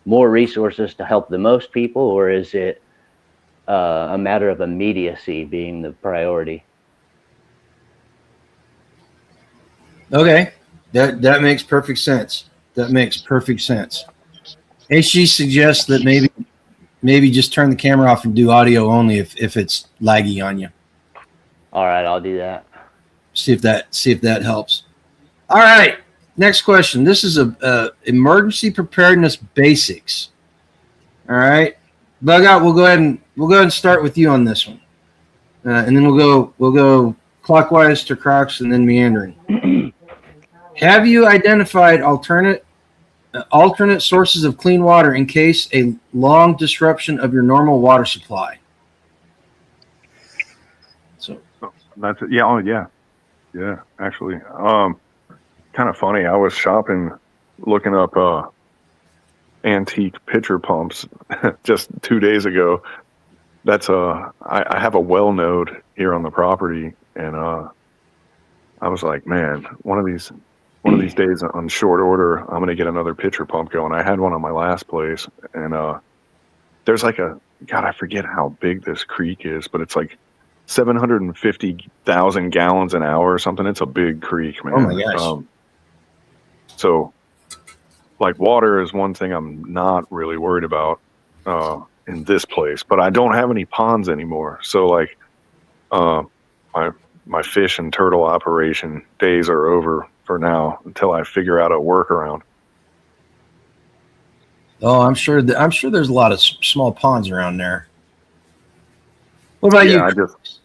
more resources to help the most people, or is it a matter of immediacy being the priority? Okay. That makes perfect sense. That makes perfect sense. HG suggests that maybe just turn the camera off and do audio only if it's laggy on you. All right, I'll do that. See if that helps. All right. Next question. This is a emergency preparedness basics. All right. Bug out. We'll go ahead and start with you on this one, and then we'll go clockwise to Crocs and then meandering. Have you identified alternate sources of clean water in case a long disruption of your normal water supply? So That's it. Yeah. Oh, yeah. Yeah. Actually, kind of funny. I was shopping, looking up antique pitcher pumps just 2 days ago. That's I have a well node here on the property, and I was like, man, one of these days on short order, I'm gonna get another pitcher pump going. I had one on my last place, and there's like God, I forget how big this creek is, but it's like 750,000 gallons an hour or something. It's a big creek, man. Oh my gosh. So, like, water is one thing I'm not really worried about in this place, but I don't have any ponds anymore. So, like, my fish and turtle operation days are over for now until I figure out a workaround. Oh, I'm sure there's a lot of small ponds around there. What about you?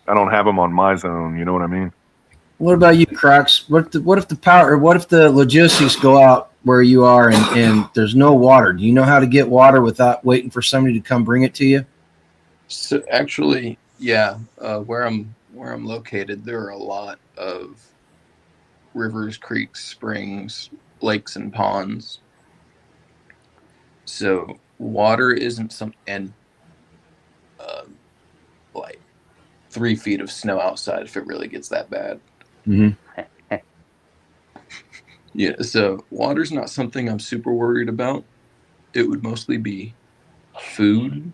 I don't have them on my zone. You know what I mean? What about you, Crocs? What if the logistics go out where you are and there's no water? Do you know how to get water without waiting for somebody to come bring it to you? So actually, yeah, where I'm located, there are a lot of rivers, creeks, springs, lakes, and ponds. So water isn't and like 3 feet of snow outside if it really gets that bad. Mm-hmm. Yeah, so water's not something I'm super worried about. It would mostly be food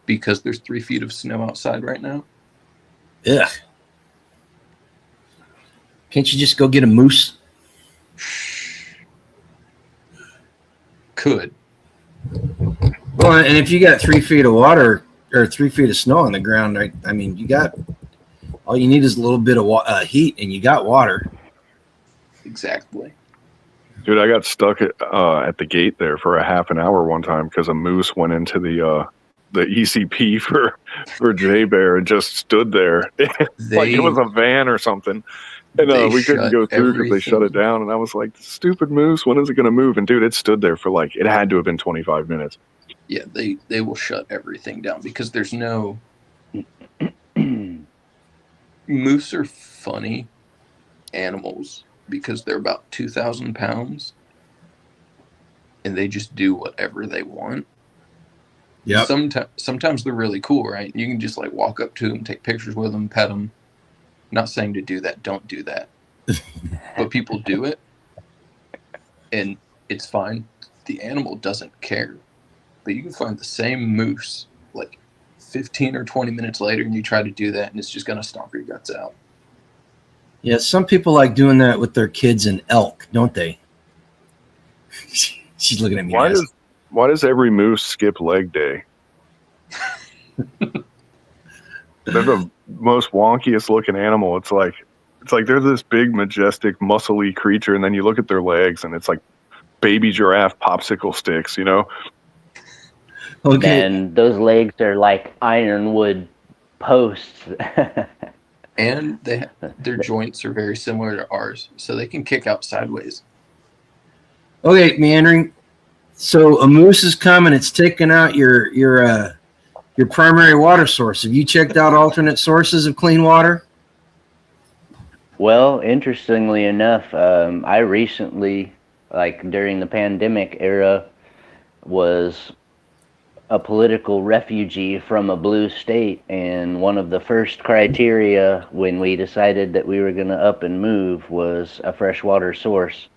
because there's 3 feet of snow outside right now. Yeah. Can't you just go get a moose? Could. Well, and if you got 3 feet of water or 3 feet of snow on the ground, right? I mean, all you need is a little bit of heat, and you got water. Exactly. Dude, I got stuck at the gate there for a half an hour one time because a moose went into the ECP for J Bear and just stood there like it was a van or something. And we couldn't go through because they shut it down. And I was like, stupid moose, when is it going to move? And dude, it stood there for it had to have been 25 minutes. Yeah, they will shut everything down because there's no... Moose are funny animals because they're about 2,000 pounds and they just do whatever they want. Yeah. Sometimes they're really cool, right? You can just walk up to them, take pictures with them, pet them. Not saying to do that, don't do that. But people do it, and it's fine. The animal doesn't care. But you can find the same moose 15 or 20 minutes later, and you try to do that, and it's just going to stomp your guts out. Yeah, some people like doing that with their kids and elk, don't they? She's looking at me. Why does every moose skip leg day? They're the most wonkiest looking animal. It's like they're this big, majestic, muscly creature, and then you look at their legs, and it's like baby giraffe popsicle sticks, you know? Okay. And those legs are like ironwood posts. And their joints are very similar to ours, so they can kick out sideways. Okay, meandering. So a moose is coming. It's taking out your primary water source. Have you checked out alternate sources of clean water? Well, interestingly enough, I recently, during the pandemic era, was a political refugee from a blue state, and one of the first criteria when we decided that we were going to up and move was a freshwater source.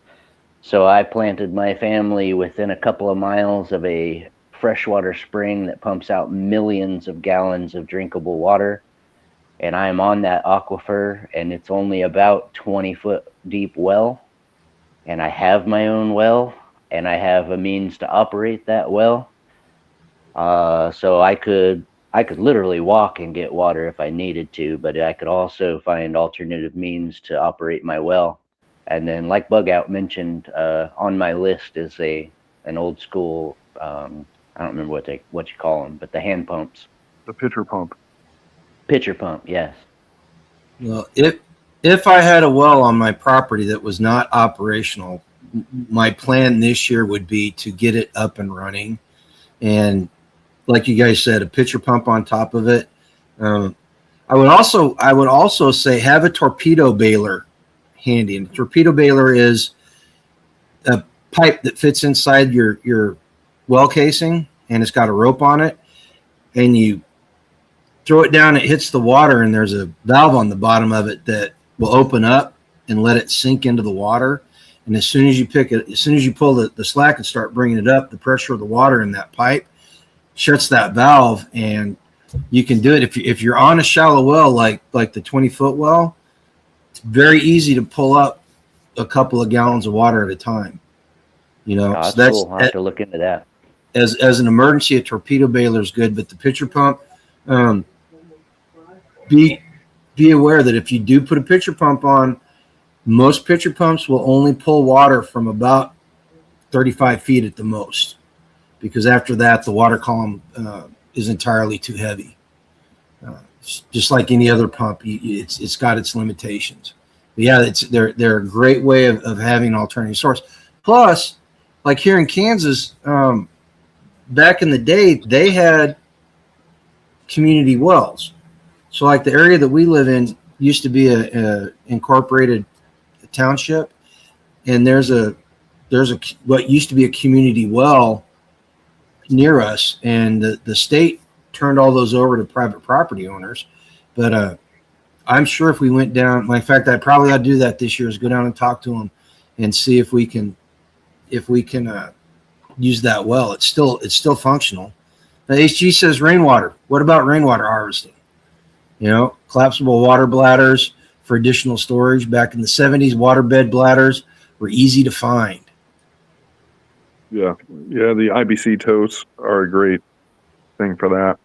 So I planted my family within a couple of miles of a freshwater spring that pumps out millions of gallons of drinkable water, and I'm on that aquifer, and it's only about 20-foot deep well, and I have my own well, and I have a means to operate that well. So I could literally walk and get water if I needed to, but I could also find alternative means to operate my well. And then, like Bug Out mentioned, on my list is an old school I don't remember what you call them, but the hand pumps. The pitcher pump. Pitcher pump, yes. Well, if I had a well on my property that was not operational, my plan this year would be to get it up and running, and like you guys said, a pitcher pump on top of it. I would also say have a torpedo baler handy. And a torpedo baler is a pipe that fits inside your well casing, and it's got a rope on it, and you throw it down, it hits the water, and there's a valve on the bottom of it that will open up and let it sink into the water. And as soon as you pull the slack and start bringing it up, the pressure of the water in that pipe shuts that valve, and you can do it. If you're on a shallow well, like the 20-foot well, it's very easy to pull up a couple of gallons of water at a time. You know, Oh, so that's cool. I'll have to look into that. As an emergency, a torpedo baler is good, but the pitcher pump, be aware that if you do put a pitcher pump on, most pitcher pumps will only pull water from about 35 feet at the most, because after that, the water column is entirely too heavy. Just like any other pump, it's got its limitations. But yeah, they're a great way of having an alternative source. Plus, like here in Kansas, back in the day, they had community wells. So like the area that we live in used to be a incorporated township, and there's what used to be a community well near us, and the state turned all those over to private property owners. But I'm sure if we went down, well, in fact, I probably ought to do that this year, is go down and talk to them and see if we can use that well. It's still functional. Now, HG says rainwater. What about rainwater harvesting? You know, collapsible water bladders for additional storage. Back in the 70s, waterbed bladders were easy to find. Yeah, the IBC totes are a great thing for that.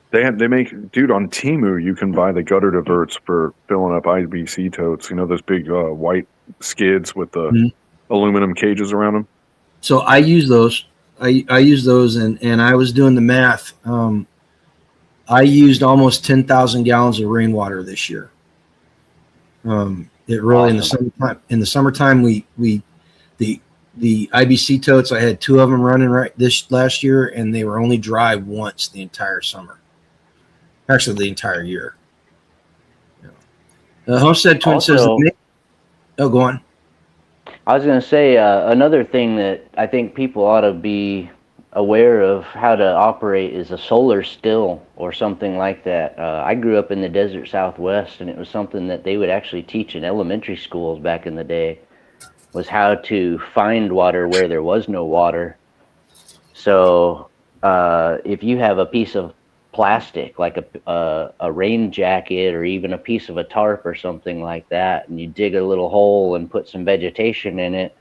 They make, dude, on Temu you can buy the gutter diverts for filling up IBC totes. You know, those big white skids with the aluminum cages around them. So I use those. I use those, and I was doing the math. I used almost 10,000 gallons of rainwater this year. It really awesome. In the summertime the IBC totes, I had 2 of them running this last year, and they were only dry once the entire summer. Actually, the entire year. The Homestead Twin says, "Oh, go on." I was going to say another thing that I think people ought to be aware of how to operate is a solar still or something like that. I grew up in the desert Southwest, and it was something that they would actually teach in elementary schools back in the day, was how to find water where there was no water. So if you have a piece of plastic, like a rain jacket or even a piece of a tarp or something like that, and you dig a little hole and put some vegetation in it,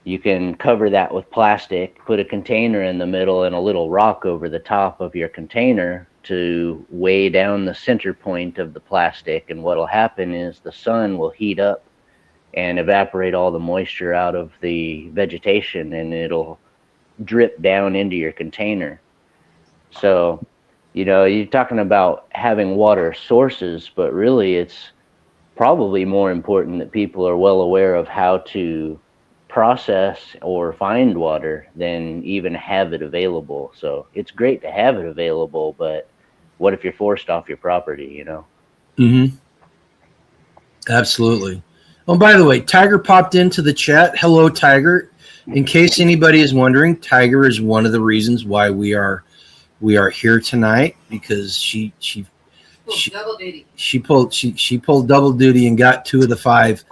you can cover that with plastic, put a container in the middle and a little rock over the top of your container to weigh down the center point of the plastic. And what'll happen is the sun will heat up and evaporate all the moisture out of the vegetation, and it'll drip down into your container. So, you know, you're talking about having water sources, but really it's probably more important that people are well aware of how to process or find water than even have it available. So it's great to have it available, but what if you're forced off your property, you know? Mm-hmm. Absolutely. Oh, by the way, Tiger popped into the chat. Hello, Tiger. In case anybody is wondering, Tiger is one of the reasons why we are here tonight, because she pulled double duty and got 2 of the 5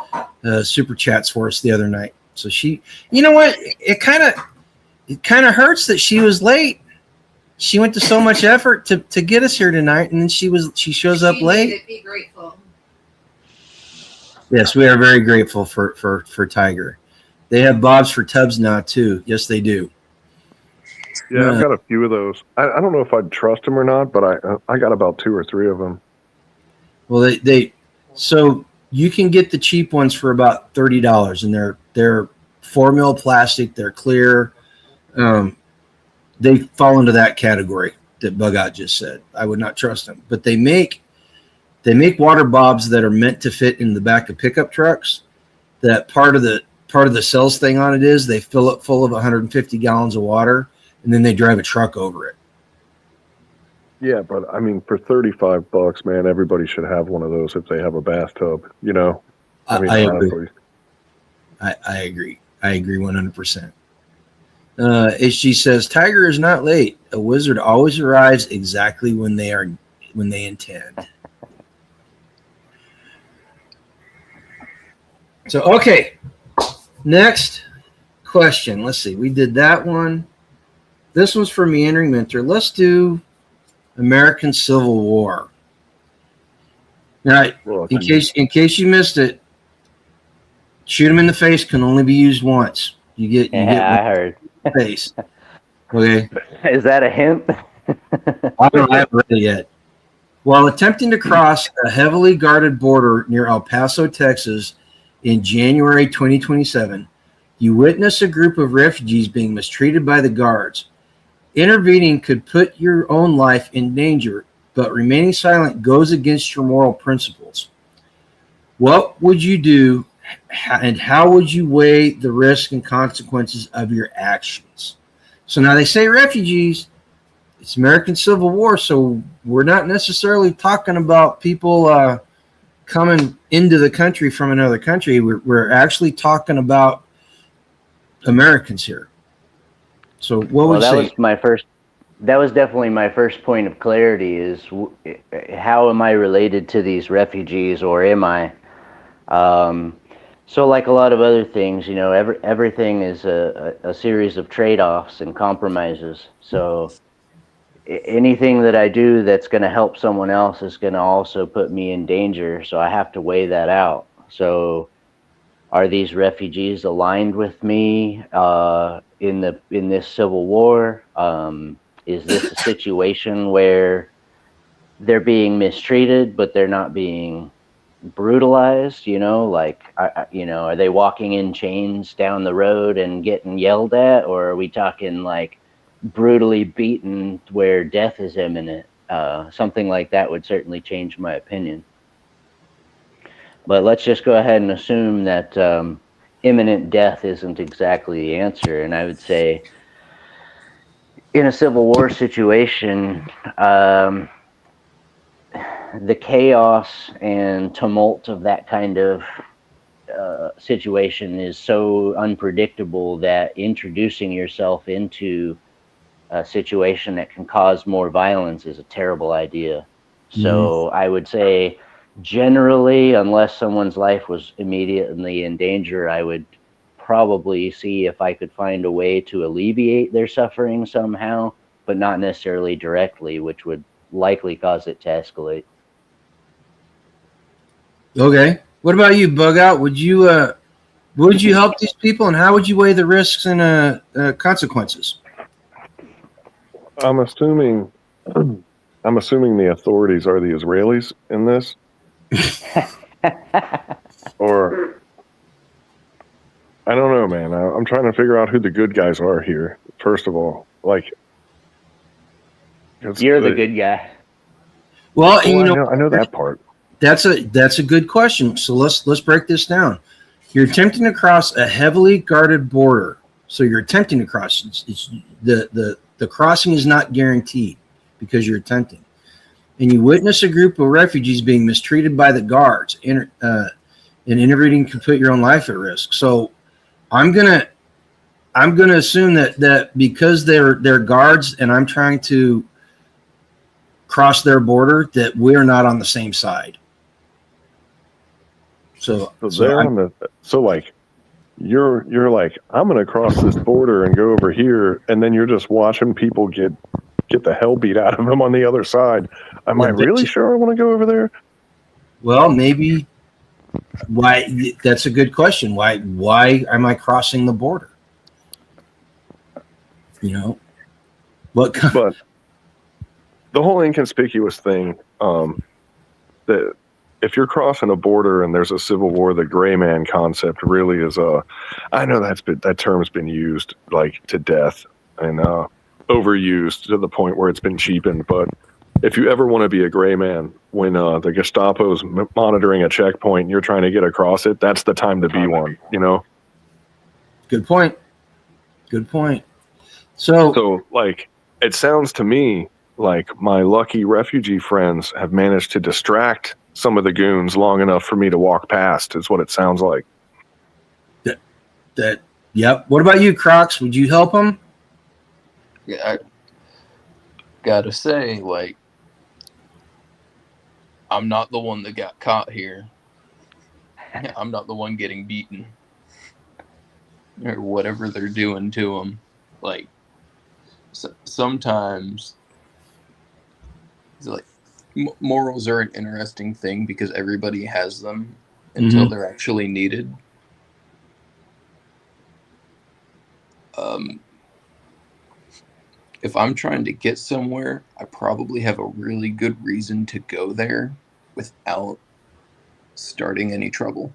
super chats for us the other night. So she, you know what? It kind of hurts that she was late. She went to so much effort to get us here tonight, and then she shows up late. Be grateful. Yes, we are very grateful for Tiger. They have bobs for tubs now too. Yes, they do. Yeah, I've got a few of those. I don't know if I'd trust them or not, but I got about 2 or 3 of them. Well, so you can get the cheap ones for about $30, and they're 4 mil plastic. They're clear. they fall into that category that Bug Out just said. I would not trust them. But they make water bobs that are meant to fit in the back of pickup trucks. That part of the sales thing on it is they fill it full of 150 gallons of water, and then they drive a truck over it. Yeah, but I mean, for $35, man, everybody should have one of those if they have a bathtub. You know, I honestly. agree. I agree. I agree 100%. HG says Tiger is not late. A wizard always arrives exactly when they intend. So, okay. Next question. Let's see. We did that one. This one's for Meandering Mentor. Let's do American Civil War. Now, in case you missed it, shoot him in the face can only be used once. You get I heard. Face. Okay. Is that a hint? I haven't read it yet. While attempting to cross a heavily guarded border near El Paso, Texas, in January 2027, you witness a group of refugees being mistreated by the guards. Intervening could put your own life in danger, but remaining silent goes against your moral principles. What would you do, and how would you weigh the risk and consequences of your actions? So now they say refugees. It's American Civil War, so we're not necessarily talking about people coming into the country from another country. We're actually talking about Americans here. So what would you say? That was definitely my first point of clarity is how am I related to these refugees, or am I? So like a lot of other things, you know, everything is a series of trade-offs and compromises. So anything that I do that's going to help someone else is going to also put me in danger. So I have to weigh that out. So are these refugees aligned with me in this civil war? Is this a situation where they're being mistreated, but they're not being brutalized? You know, like, are they walking in chains down the road and getting yelled at, or are we talking like brutally beaten where death is imminent? Something like that would certainly change my opinion. But let's just go ahead and assume that imminent death isn't exactly the answer. And I would say in a Civil War situation, the chaos and tumult of that kind of situation is so unpredictable that introducing yourself into a situation that can cause more violence is a terrible idea. So I would say generally, unless someone's life was immediately in danger, I would probably see if I could find a way to alleviate their suffering somehow, but not necessarily directly, which would likely cause it to escalate. Okay. What about you, Bug Out? Would you help these people, and how would you weigh the risks and consequences? I'm assuming the authorities are the Israelis in this, or I don't know, man. I'm trying to figure out who the good guys are here. First of all, like, you're the good guy. Well, I know that part. That's a good question. So let's break this down. You're attempting to cross a heavily guarded border. So you're attempting to cross. It's the crossing is not guaranteed because you're attempting. And you witness a group of refugees being mistreated by the guards. And intervening can put your own life at risk. So I'm gonna assume that because they're guards and I'm trying to cross their border, that we're not on the same side. So like you're like, I'm gonna cross this border and go over here, and then you're just watching people get the hell beat out of them on the other side. Am I really sure I want to go over there? Well, maybe. Why? That's a good question. Why am I crossing the border? You know, but the whole inconspicuous thing, that if you're crossing a border and there's a civil war, the gray man concept really is I know that term's been used like to death, and but overused to the point where it's been cheapened. But if you ever want to be a gray man, when the Gestapo's monitoring a checkpoint and you're trying to get across it, that's the time to be one, you know? Good point. Good point. So like, it sounds to me like my lucky refugee friends have managed to distract some of the goons long enough for me to walk past, is what it sounds like. Yep. What about you, Crocs? Would you help them? Yeah, I gotta say, like, I'm not the one that got caught here. I'm not the one getting beaten or whatever they're doing to them. Like, sometimes, it's like, morals are an interesting thing because everybody has them until they're actually needed. If I'm trying to get somewhere, I probably have a really good reason to go there without starting any trouble.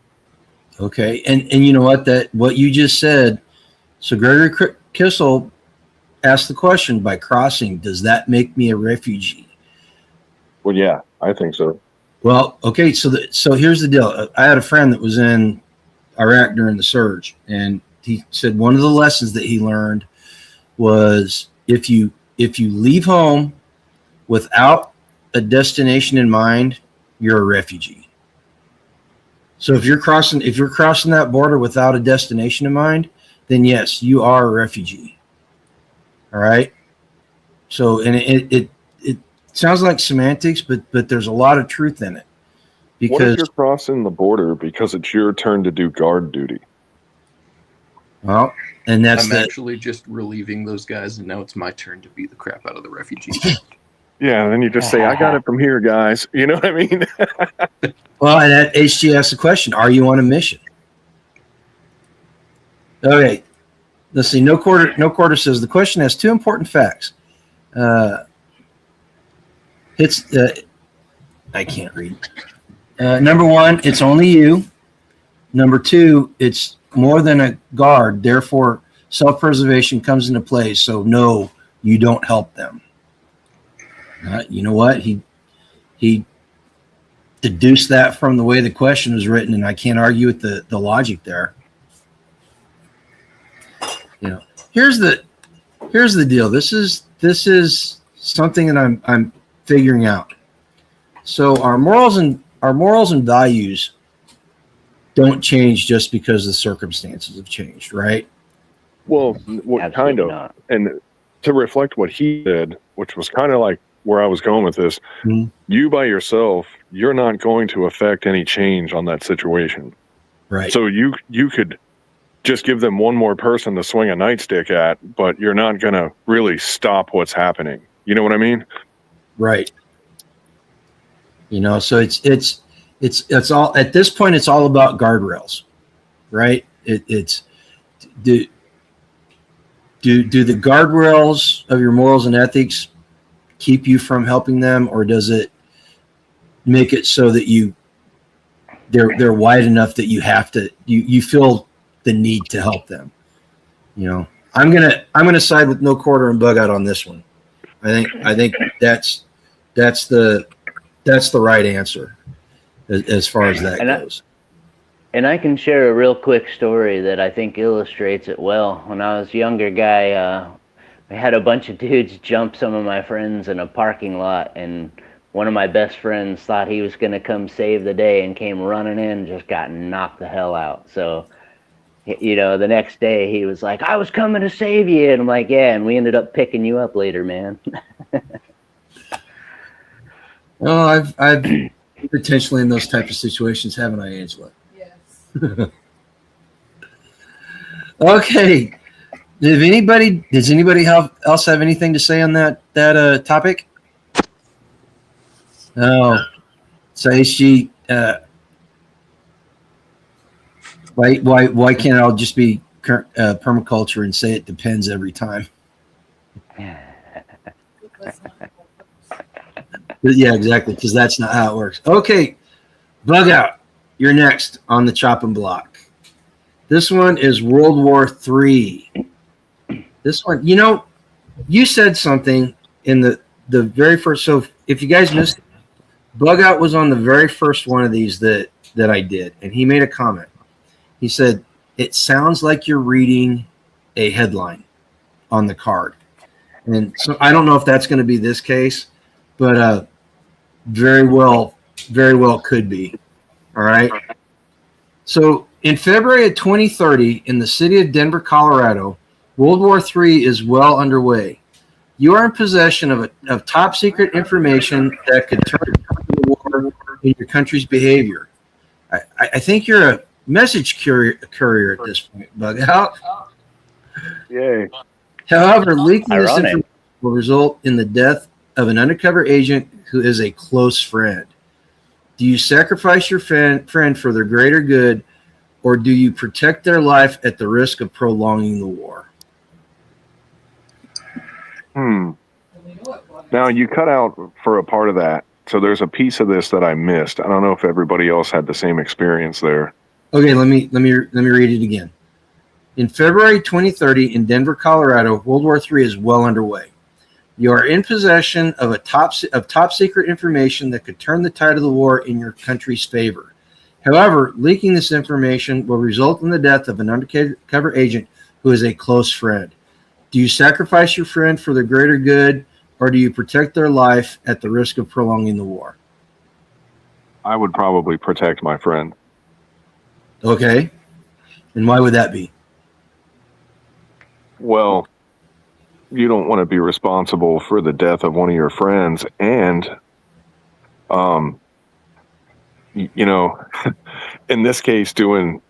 Okay. And you know what you just said. So Gregory Kissel asked the question, by crossing, does that make me a refugee? Well, yeah, I think so. Well, okay. So here's the deal. I had a friend that was in Iraq during the surge, and he said one of the lessons that he learned was if you leave home without a destination in mind, you're a refugee. So if you're crossing that border without a destination in mind, then yes, you are a refugee. All right. So, and it sounds like semantics, but there's a lot of truth in it. Because what if you're crossing the border because it's your turn to do guard duty? Well, and I'm actually just relieving those guys, and now it's my turn to beat the crap out of the refugees. Yeah, and then you just say, I got it from here, guys. You know what I mean? Well, and that HG asks the question, are you on a mission? Okay. Let's see. No quarter says the question has two important facts. I can't read. Number one, it's only you. Number two, it's more than a guard. Therefore, self-preservation comes into play. So no, you don't help them. You know what? He deduced that from the way the question was written, and I can't argue with the logic there. You know, here's the deal. This is something that I'm figuring out. So our morals and values don't change just because the circumstances have changed, right? Well, kind of. Not. And to reflect what he did, which was kind of like where I was going with this, you by yourself, you're not going to affect any change on that situation. Right. So you could just give them one more person to swing a nightstick at, but you're not going to really stop what's happening. You know what I mean? Right. You know, so it's all at this point. It's all about guardrails, right? It's do the guardrails of your morals and ethics keep you from helping them, or does it make it so that they're wide enough that you have to you feel the need to help them? You know, I'm gonna side with no quarter and bug out on this one. I think that's the right answer as far as that goes. And I can share a real quick story that I think illustrates it well. When I was a younger guy, I had a bunch of dudes jump some of my friends in a parking lot, and one of my best friends thought he was going to come save the day and came running in and just got knocked the hell out. So, you know, the next day he was like, I was coming to save you. And I'm like, yeah, and we ended up picking you up later, man. Well, I've potentially in those types of situations, haven't I, Angela? Yes. Okay. Does anybody else have anything to say on that topic? No. So HG, why can't I just be permaculture and say it depends every time? Yeah, exactly, because that's not how it works. Okay, Bug Out, you're next on the chopping block. This one is World War III. This one, you know, you said something in the very first. So if you guys missed, Bug Out was on the very first one of these that I did, and he made a comment. He said, "It sounds like you're reading a headline on the card," and so I don't know if that's going to be this case, but very well could be. All right. So in February of 2030, in the city of Denver, Colorado, World War III is well underway. You are in possession of top secret information that could turn the war in your country's behavior. I think you're a message courier at this point, Bug Out. Yay. However, leaking this Ironic. information will result in the death of an undercover agent who is a close friend. Do you sacrifice your friend for the greater good, or do you protect their life at the risk of prolonging the war? Now you cut out for a part of that, so there's a piece of this that I missed. I don't know if everybody else had the same experience there. Okay, let me read it again. In February 2030 in Denver, Colorado, World War III is well underway. You are in possession of top secret information that could turn the tide of the war in your country's favor. However, leaking this information will result in the death of an undercover agent who is a close friend. Do you sacrifice your friend for the greater good, or do you protect their life at the risk of prolonging the war? I would probably protect my friend. Okay. And why would that be? Well, you don't want to be responsible for the death of one of your friends, and you know, in this case, doing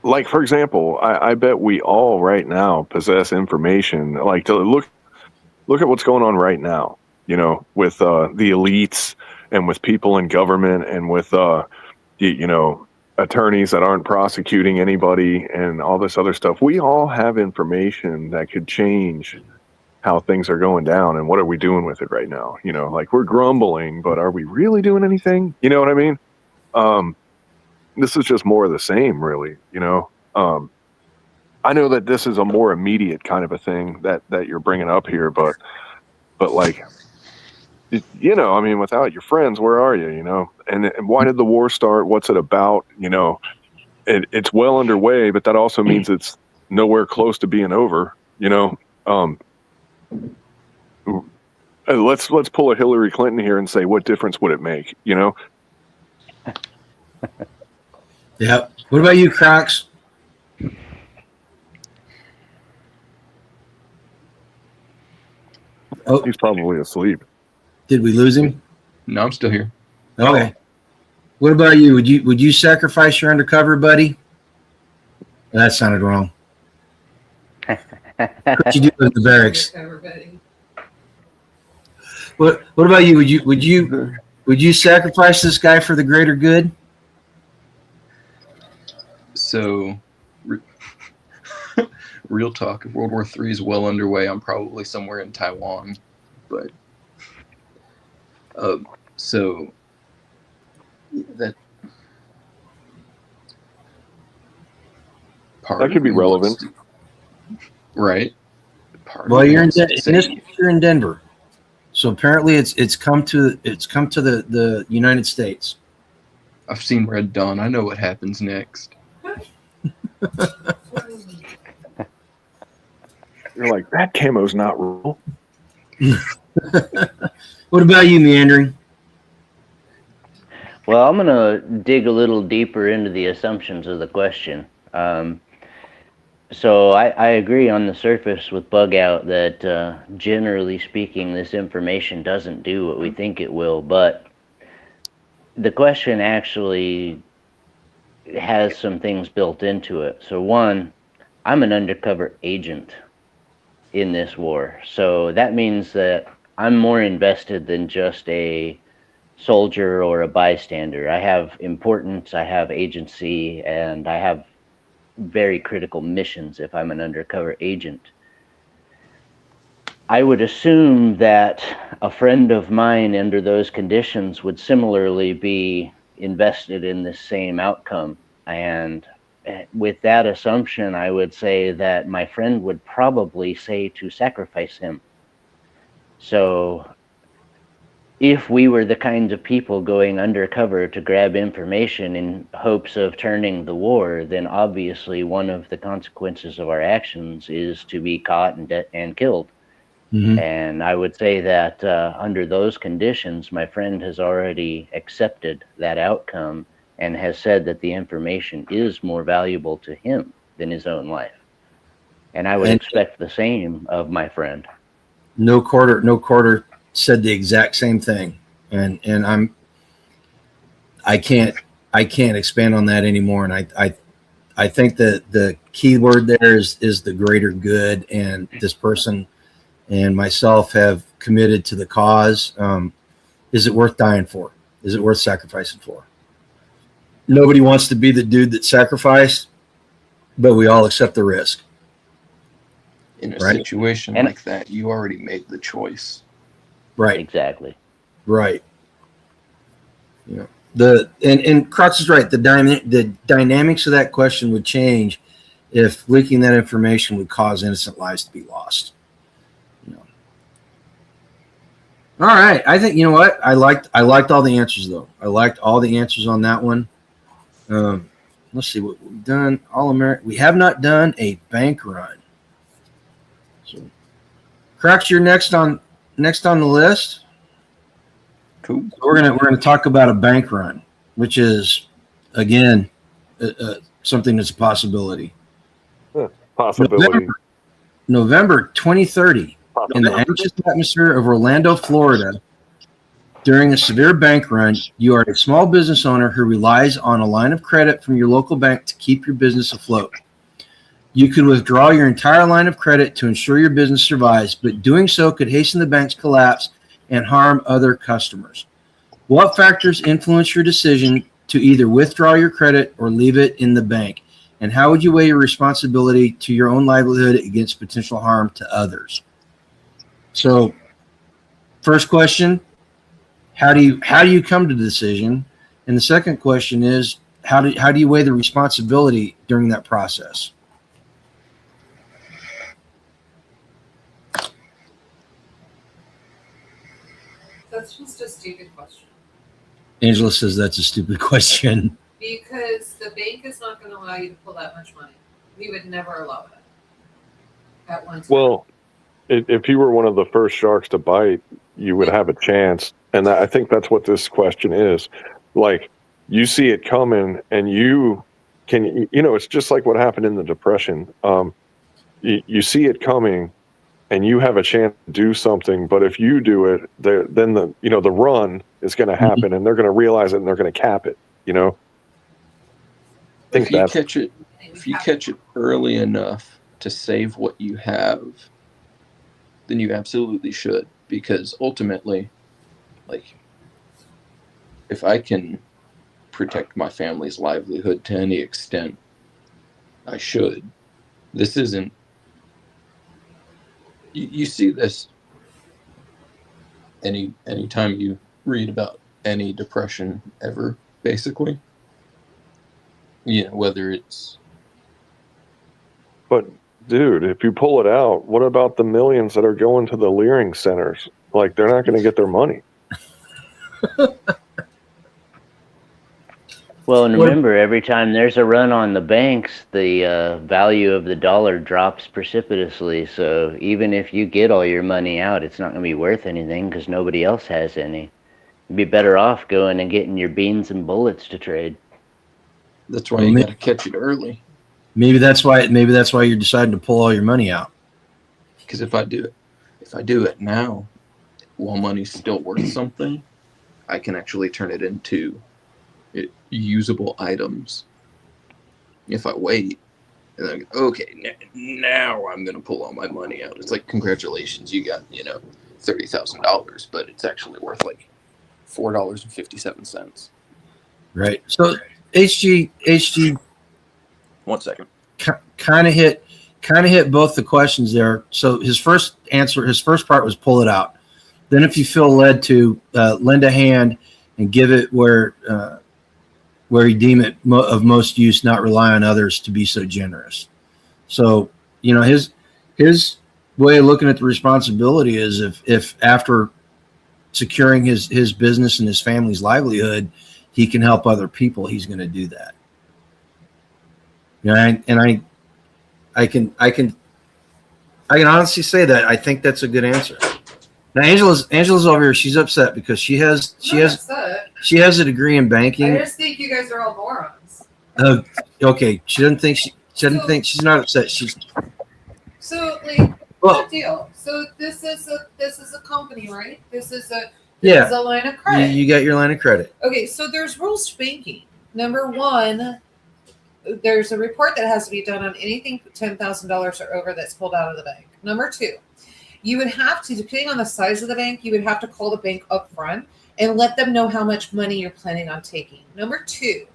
like, for example, I bet we all right now possess information, like, to look at what's going on right now, you know, with the elites and with people in government and with you know, attorneys that aren't prosecuting anybody and all this other stuff. We all have information that could change how things are going down, and what are we doing with it right now? You know, like, we're grumbling, but are we really doing anything? You know what I mean? This is just more of the same, really, you know. I know that this is a more immediate kind of a thing that you're bringing up here, but like, you know, I mean, without your friends, where are you, you know? And why did the war start? What's it about? You know, it's well underway, but that also means it's nowhere close to being over, you know? Let's pull a Hillary Clinton here and say, what difference would it make, you know? Yeah. What about you, Crocs? Oh, He's probably asleep. did we lose him? No, I'm still here. Okay. What about you? Would you sacrifice your undercover buddy? That sounded wrong. What you do in the barracks? Everybody. What about you? Would you sacrifice this guy for the greater good? So, real talk, if World War III is well underway, I'm probably somewhere in Taiwan. But, so, that part That could be relevant. Right? Well, you're in Denver, so apparently it's come to the United States. I've seen Red Dawn. I know what happens next. You're like, that camo's not real. What about you, Meandering? Well, I'm going to dig a little deeper into the assumptions of the question. So I agree on the surface with Bug Out that generally speaking, this information doesn't do what we think it will, but the question actually has some things built into it. So one, I'm an undercover agent in this war. So that means that I'm more invested than just a soldier or a bystander. I have importance, I have agency, and I have very critical missions if I'm an undercover agent. I would assume that a friend of mine under those conditions would similarly be invested in this same outcome, and with that assumption, I would say that my friend would probably say to sacrifice him. So if we were the kinds of people going undercover to grab information in hopes of turning the war, then obviously one of the consequences of our actions is to be caught and killed. Mm-hmm. And I would say that under those conditions, my friend has already accepted that outcome and has said that the information is more valuable to him than his own life. And I would expect the same of my friend. No quarter said the exact same thing. And I can't expand on that anymore. And I think that the key word there is the greater good, and this person and myself have committed to the cause. Is it worth dying for? Is it worth sacrificing for? Nobody wants to be the dude that sacrificed, but we all accept the risk. In a Right. situation like that, you already made the choice. Right. Exactly. Right. You know, and Crotz is right. The dynamics of that question would change if leaking that information would cause innocent lives to be lost. You know. All right. I think, you know what? I liked all the answers though. I liked all the answers on that one. Let's see what we've done. We have not done a bank run. So, Crotz, you're next on the list. Cool. We're gonna talk about a bank run, which is again something that's a possibility. Possibility. November 2030, in the anxious atmosphere of Orlando, Florida, during a severe bank run, you are a small business owner who relies on a line of credit from your local bank to keep your business afloat. You could withdraw your entire line of credit to ensure your business survives, but doing so could hasten the bank's collapse and harm other customers. What factors influence your decision to either withdraw your credit or leave it in the bank? And how would you weigh your responsibility to your own livelihood against potential harm to others? So, first question, how do you come to the decision? And the second question is, how do you weigh the responsibility during that process? That's just a stupid question. Angela says that's a stupid question. Because the bank is not going to allow you to pull that much money. We would never allow it at one time. Well, if you were one of the first sharks to bite, you would have a chance. And I think that's what this question is. Like, you see it coming, and you can, it's just like what happened in the Depression. You see it coming, and you have a chance to do something. But if you do it, then the run is going to happen, and they're going to realize it, and they're going to cap it. If you catch it early enough to save what you have, then you absolutely should. Because ultimately, like, if I can protect my family's livelihood to any extent, I should. This isn't. You see this anytime you read about any depression ever, basically. Whether it's. But, dude, if you pull it out, what about the millions that are going to the Leering centers? Like, they're not going to get their money. Well, and remember, every time there's a run on the banks, the value of the dollar drops precipitously. So even if you get all your money out, it's not going to be worth anything because nobody else has any. You'd be better off going and getting your beans and bullets to trade. That's why you got to catch it early. Maybe that's why you're deciding to pull all your money out. Because if I do it now, while money's still worth something, I can actually turn it into usable items. If I wait, and then okay, now I'm gonna pull all my money out. It's like, congratulations, you got $30,000, but it's actually worth like $4.57. Right. So HG. 1 second. Kind of hit both the questions there. So his first part was pull it out. Then if you feel led to lend a hand and give it where where he deem it of most use, not rely on others to be so generous. So, you know, his way of looking at the responsibility is if after securing his business and his family's livelihood, he can help other people, he's going to do that. You know, and I can honestly say that I think that's a good answer. Now Angela's over here. She's upset because she has a degree in banking. I just think you guys are all morons. Okay, she doesn't think she's not upset. She's So like, well, what deal? So this is a company, right? This is a line of you, credit. you got your line of credit. Okay, so there's rules to banking. Number one, there's a report that has to be done on anything $10,000 or over that's pulled out of the bank. Number two, you would have to, depending on the size of the bank, you would have to call the bank up front and let them know how much money you're planning on taking. Number two,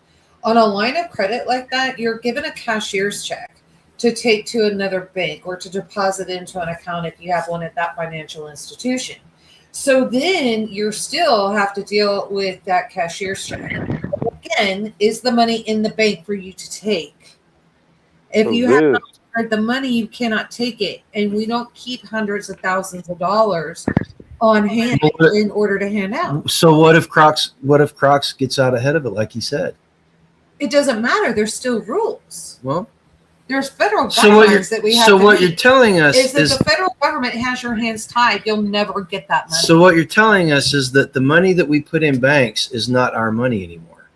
on a line of credit like that, you're given a cashier's check to take to another bank or to deposit into an account if you have one at that financial institution. So then you still have to deal with that cashier's check. Again, is the money in the bank for you to take? If you have not declared the money, you cannot take it. And we don't keep hundreds of thousands of dollars on hand in order to hand out. So what if Crocs gets out ahead of it, like he said? It doesn't matter. There's still rules. Well, there's federal guidelines that we have. So what you're telling us is that the federal government has your hands tied. You'll never get that money. So what you're telling us is that the money that we put in banks is not our money anymore.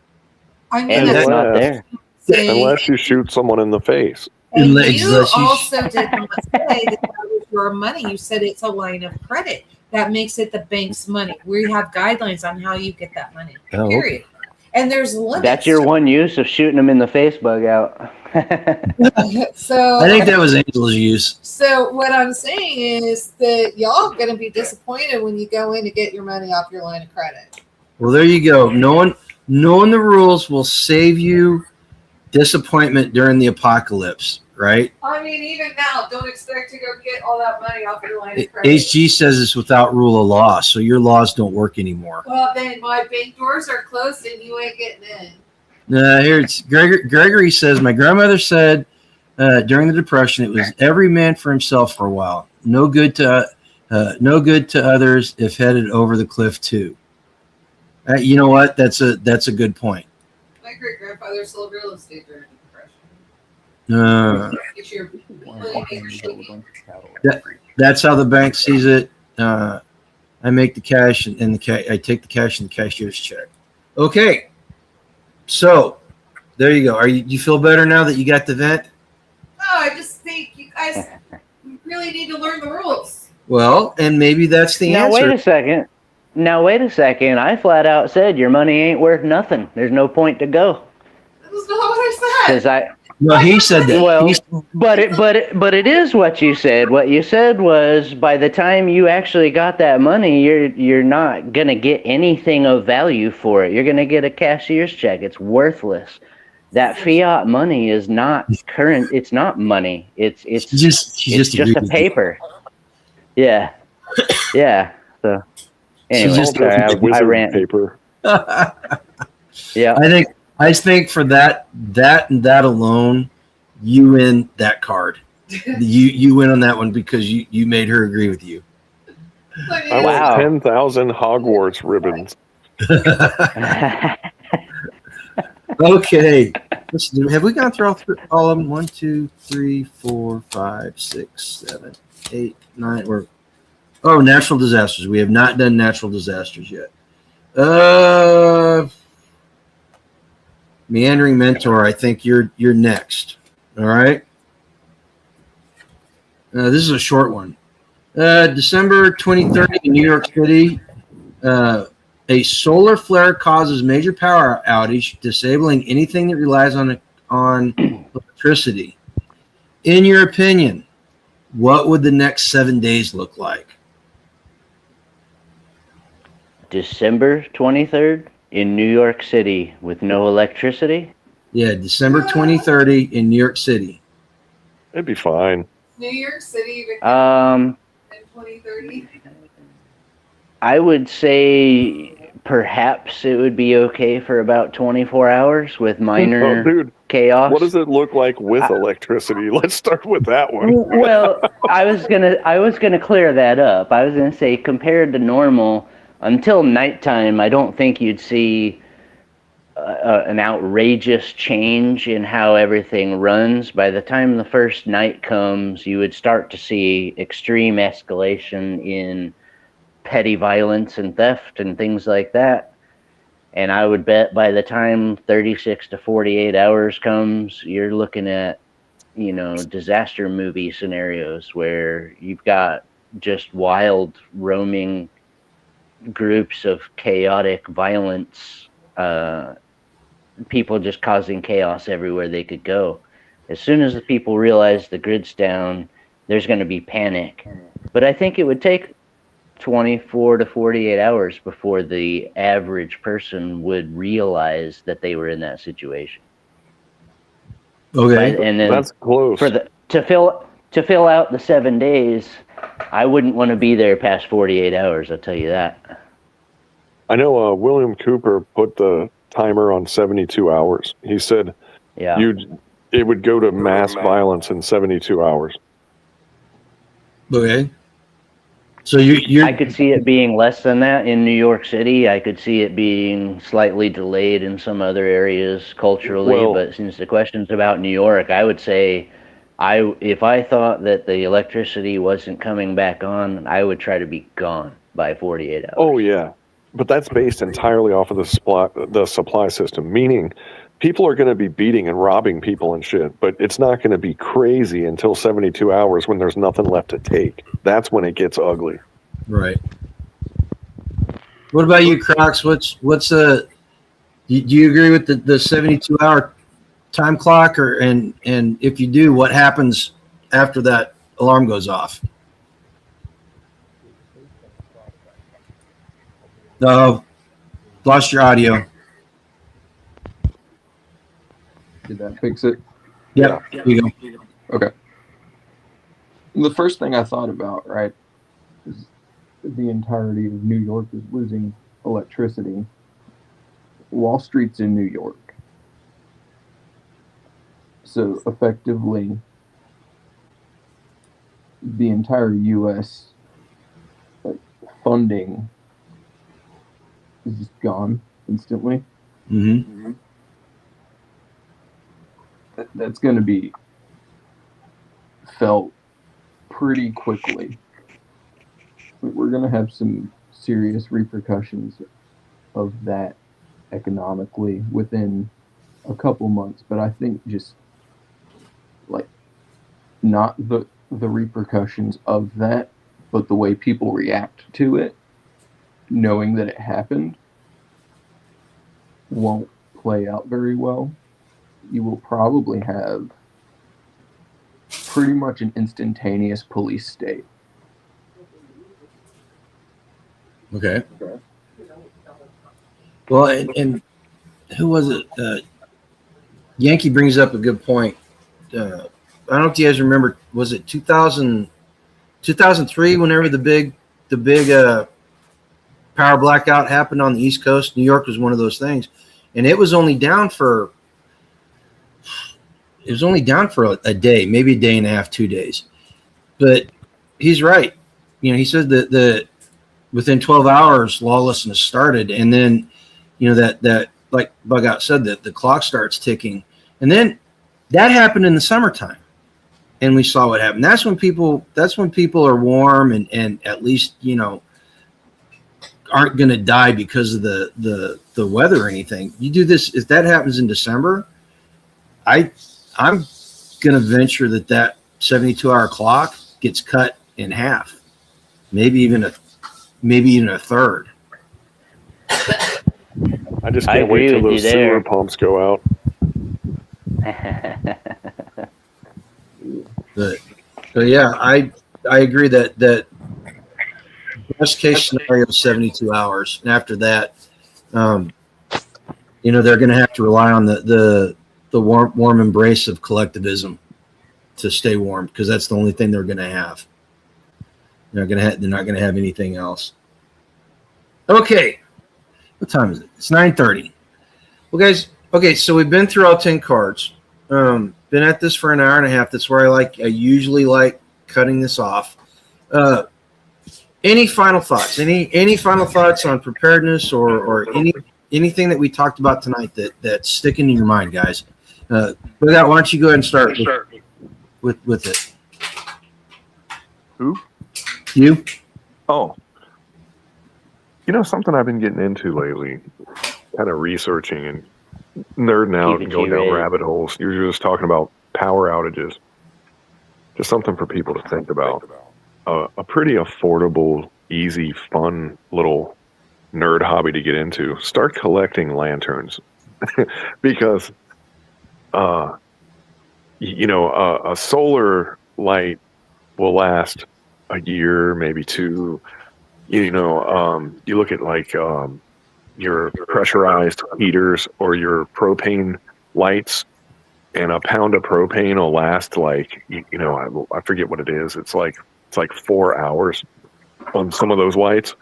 I'm And it's not there. Unless you shoot someone in the face. And you also did not say that was your money. You said it's a line of credit. That makes it the bank's money. We have guidelines on how you get that money. Oh. Period. And there's limits. That's your one use of shooting them in the face, bug out. So I think that was Angela's use. So what I'm saying is that y'all going to be disappointed when you go in to get your money off your line of credit. Well, there you go. Knowing the rules will save you disappointment during the apocalypse, right? I mean, even now, don't expect to go get all that money off your line of credit. HG says it's without rule of law, so your laws don't work anymore. Well, then my bank doors are closed and you ain't getting in. Here it's Gregory says, my grandmother said during the Depression it was every man for himself for a while. No good to others if headed over the cliff too. You know what? That's a good point. My great grandfather sold real estate during the Depression. That's how the bank sees it. I make the cash and I take the cash and the cashier's check. Okay. So, there you go. You feel better now that you got the vent? No, I just think you guys really need to learn the rules. Well, and maybe that's the answer. Now wait a second. I flat out said your money ain't worth nothing. There's no point to go. That was not what I said. No, he said that. Well, but it is what you said. What you said was by the time you actually got that money, you're not gonna get anything of value for it. You're gonna get a cashier's check. It's worthless. That fiat money is not current. It's not money. It's just a paper. Yeah, yeah. So anyway, sorry, I ran. Paper. Yeah, I think for that and that alone, you win that card. you win on that one because you made her agree with you. I want 10,000 Hogwarts ribbons. Okay. Have we gone through all of them? 1, 2, 3, 4, 5, 6, 7, 8, 9. Natural disasters. We have not done natural disasters yet. Meandering Mentor, I think you're next. All right. This is a short one. December 2030 in New York City, a solar flare causes major power outage, disabling anything that relies on electricity. In your opinion, what would the next 7 days look like? December 23rd in New York City with no electricity? Yeah, December 2030 in New York City. It'd be fine. New York City in 2030. I would say perhaps it would be okay for about 24 hours with minor dude, chaos. what does it look like with electricity? Let's start with that one. Well, I was gonna clear that up. I was gonna say, compared to normal, until nighttime, I don't think you'd see an outrageous change in how everything runs. By the time the first night comes, you would start to see extreme escalation in petty violence and theft and things like that. And I would bet by the time 36 to 48 hours comes, you're looking at, disaster movie scenarios where you've got just wild roaming groups of chaotic violence, people just causing chaos everywhere they could go. As soon as the people realize the grid's down, there's going to be panic. But I think it would take 24 to 48 hours before the average person would realize that they were in that situation. Okay. And then That's close. to fill out the 7 days, I wouldn't want to be there past 48 hours, I'll tell you that. I know William Cooper put the timer on 72 hours. He said it would go to mass violence in 72 hours. Okay. So you I could see it being less than that in New York City. I could see it being slightly delayed in some other areas culturally. But since the question's about New York, I would say if I thought that the electricity wasn't coming back on, I would try to be gone by 48 hours. Oh, yeah. But that's based entirely off of the supply system, meaning people are going to be beating and robbing people and shit, but it's not going to be crazy until 72 hours when there's nothing left to take. That's when it gets ugly. Right. What about you, Crocs? Do you agree with the 72-hour time clock, and if you do, what happens after that alarm goes off? No, lost your audio. Did that fix it? Yep. Here you go. Okay. The first thing I thought about, right, is the entirety of New York is losing electricity. Wall Street's in New York. So effectively, the entire U.S. funding is just gone instantly. Mm-hmm. That's going to be felt pretty quickly. We're going to have some serious repercussions of that economically within a couple months, but I think just not the repercussions of that, but the way people react to it, knowing that it happened, won't play out very well. You will probably have pretty much an instantaneous police state. Okay. Well, and who was it? Yankee brings up a good point. I don't know if you guys remember, was it 2003 whenever the big power blackout happened on the East Coast? New York was one of those things, and it was only down for a day, maybe a day and a half, 2 days. But he's right. He said that within 12 hours lawlessness started, and then that like Bug Out said, that the clock starts ticking, and then that happened in the summertime. And we saw what happened. That's when people are warm and at least, aren't going to die because of the weather or anything. You do this, if that happens in December, I'm going to venture that 72-hour clock gets cut in half, maybe even a third. I just can't wait till those sewer pumps go out. But yeah, I agree that best case scenario is 72 hours, and after that, they're going to have to rely on the warm embrace of collectivism to stay warm, because that's the only thing they're going to have. They're not going to have anything else. Okay, What time is it? It's 9:30. Well, guys, okay, so we've been through all 10 cards. Been at this for an hour and a half. That's where I usually like cutting this off. Any final thoughts? Any final thoughts on preparedness or anything that we talked about tonight that's sticking in your mind, guys? With that, why don't you go ahead and start with it? Who? You? Oh, something I've been getting into lately, kind of researching and nerding out and going down rabbit holes. You're just talking about power outages. Just something for people to think about. A pretty affordable, easy, fun little nerd hobby to get into. Start collecting lanterns because, a solar light will last a year, maybe two. You look at your pressurized heaters or your propane lights, and a pound of propane will last I forget what it is. It's like 4 hours on some of those lights.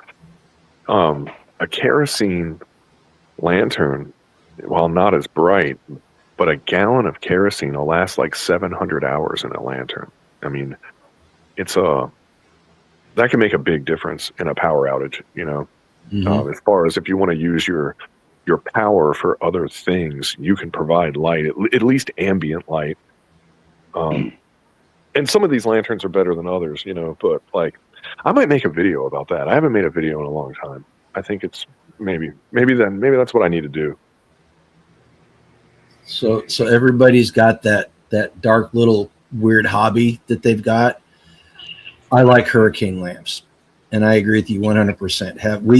A kerosene lantern, while not as bright, but a gallon of kerosene will last like 700 hours in a lantern. I mean, that can make a big difference in a power outage, as far as if you want to use your power for other things, you can provide light, at least ambient light. And some of these lanterns are better than others, but I might make a video about that. I haven't made a video in a long time. I think it's maybe that's what I need to do. So everybody's got that dark little weird hobby that they've got. I like hurricane lamps, and I agree with you 100%. We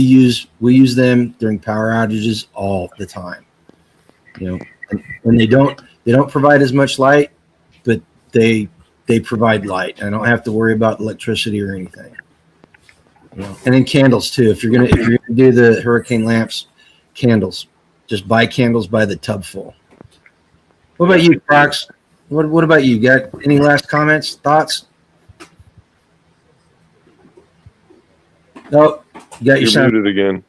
use them during power outages all the time. And they don't provide as much light, but they provide light. I don't have to worry about electricity or anything. And then candles too. If you're gonna do the hurricane lamps, candles, just buy candles by the tub full. What about you, Crocs? What about you? Got any last comments, thoughts? Nope. You got your sound muted again.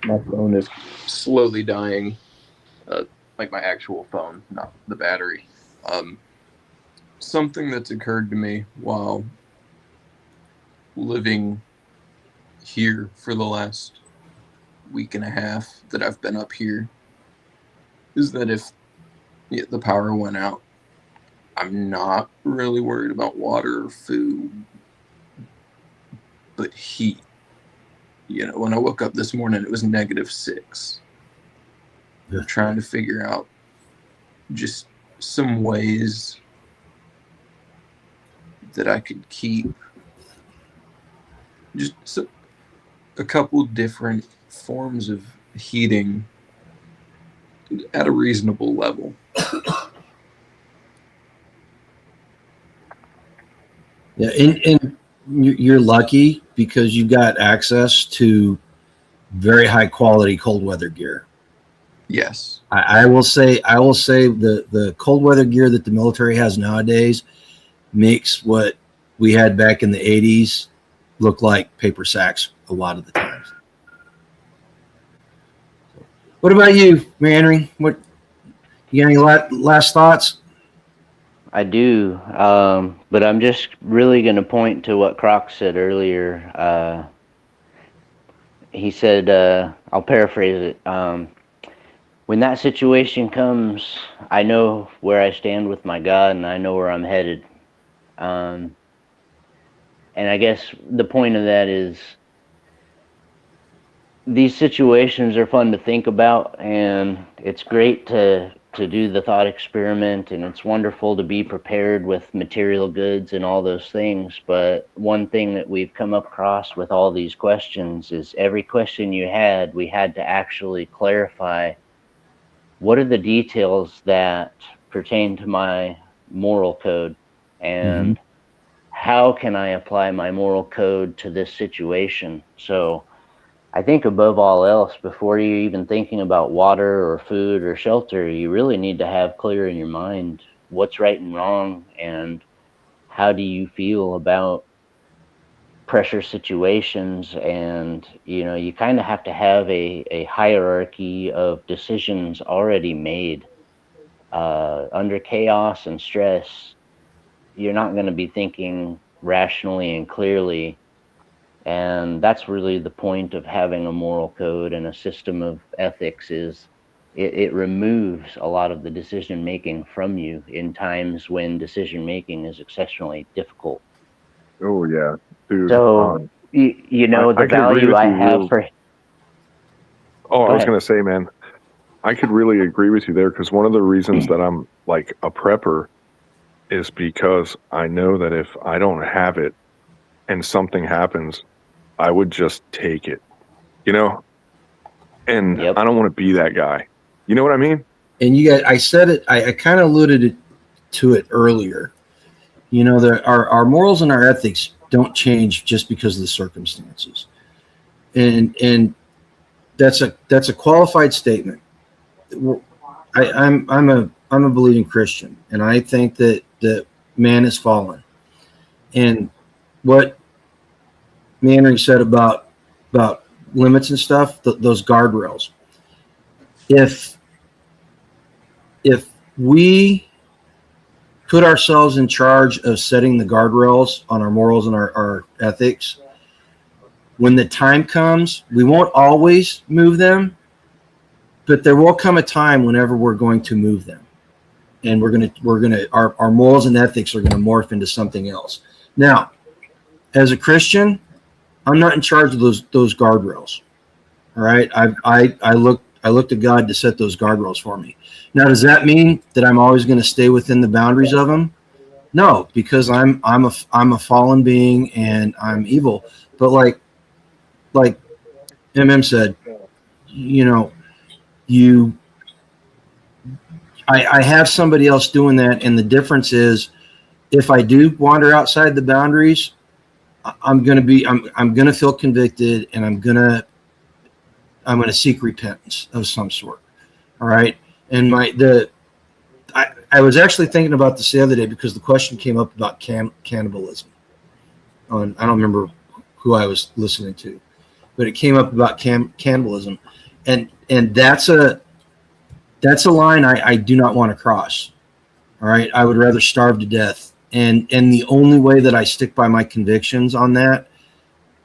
My phone is slowly dying. Like my actual phone, not the battery. Something that's occurred to me while living here for the last week and a half that I've been up here is that if the power went out, I'm not really worried about water or food, but heat. When I woke up this morning, it was -6. I'm trying to figure out just some ways that I could keep just a couple different forms of heating at a reasonable level. Yeah, and you're lucky because you've got access to very high quality cold weather gear. Yes. I will say the cold weather gear that the military has nowadays makes what we had back in the 80s look like paper sacks a lot of the times. What about you, Mary Henry? You got any last thoughts? I do, but I'm just really going to point to what Croc said earlier. He said, I'll paraphrase it. When that situation comes, I know where I stand with my God, and I know where I'm headed. And I guess the point of that is these situations are fun to think about, and it's great to do the thought experiment, and it's wonderful to be prepared with material goods and all those things. But one thing that we've come across with all these questions is every question you had, we had to actually clarify what are the details that pertain to my moral code, and how can I apply my moral code to this situation? So I think above all else, before you're even thinking about water or food or shelter, you really need to have clear in your mind what's right and wrong, and how do you feel about pressure situations, and you kind of have to have a hierarchy of decisions already made. Under chaos and stress, you're not going to be thinking rationally and clearly, and that's really the point of having a moral code and a system of ethics. Is it removes a lot of the decision making from you in times when decision making is exceptionally difficult. Oh yeah, dude. So the I could agree value with I you have real- for Oh, I Go was ahead. gonna say, man, I could really agree with you there, because one of the reasons that I'm like a prepper is because I know that if I don't have it and something happens, I would just take it, and Yep. I don't want to be that guy. You know what I mean? And you guys, I said it. I kind of alluded to it earlier. Our morals and our ethics don't change just because of the circumstances, and that's a qualified statement. I'm a believing Christian, and I think that man is fallen. And what Henry said about limits and stuff, those guardrails. If we put ourselves in charge of setting the guardrails on our morals and our ethics, when the time comes, we won't always move them, but there will come a time whenever we're going to move them, and our morals and ethics are going to morph into something else. Now, as a Christian, I'm not in charge of those guardrails. All right, I look to God to set those guardrails for me. Now, does that mean that I'm always going to stay within the boundaries of them? No, because I'm a fallen being and I'm evil. But like MM said, I have somebody else doing that, and the difference is, if I do wander outside the boundaries, I'm gonna feel convicted, and I'm gonna seek repentance of some sort. All right, and I was actually thinking about this the other day because the question came up about cannibalism. I don't remember who I was listening to, but it came up about cannibalism, and that's a line I do not want to cross. All right, I would rather starve to death, and the only way that I stick by my convictions on that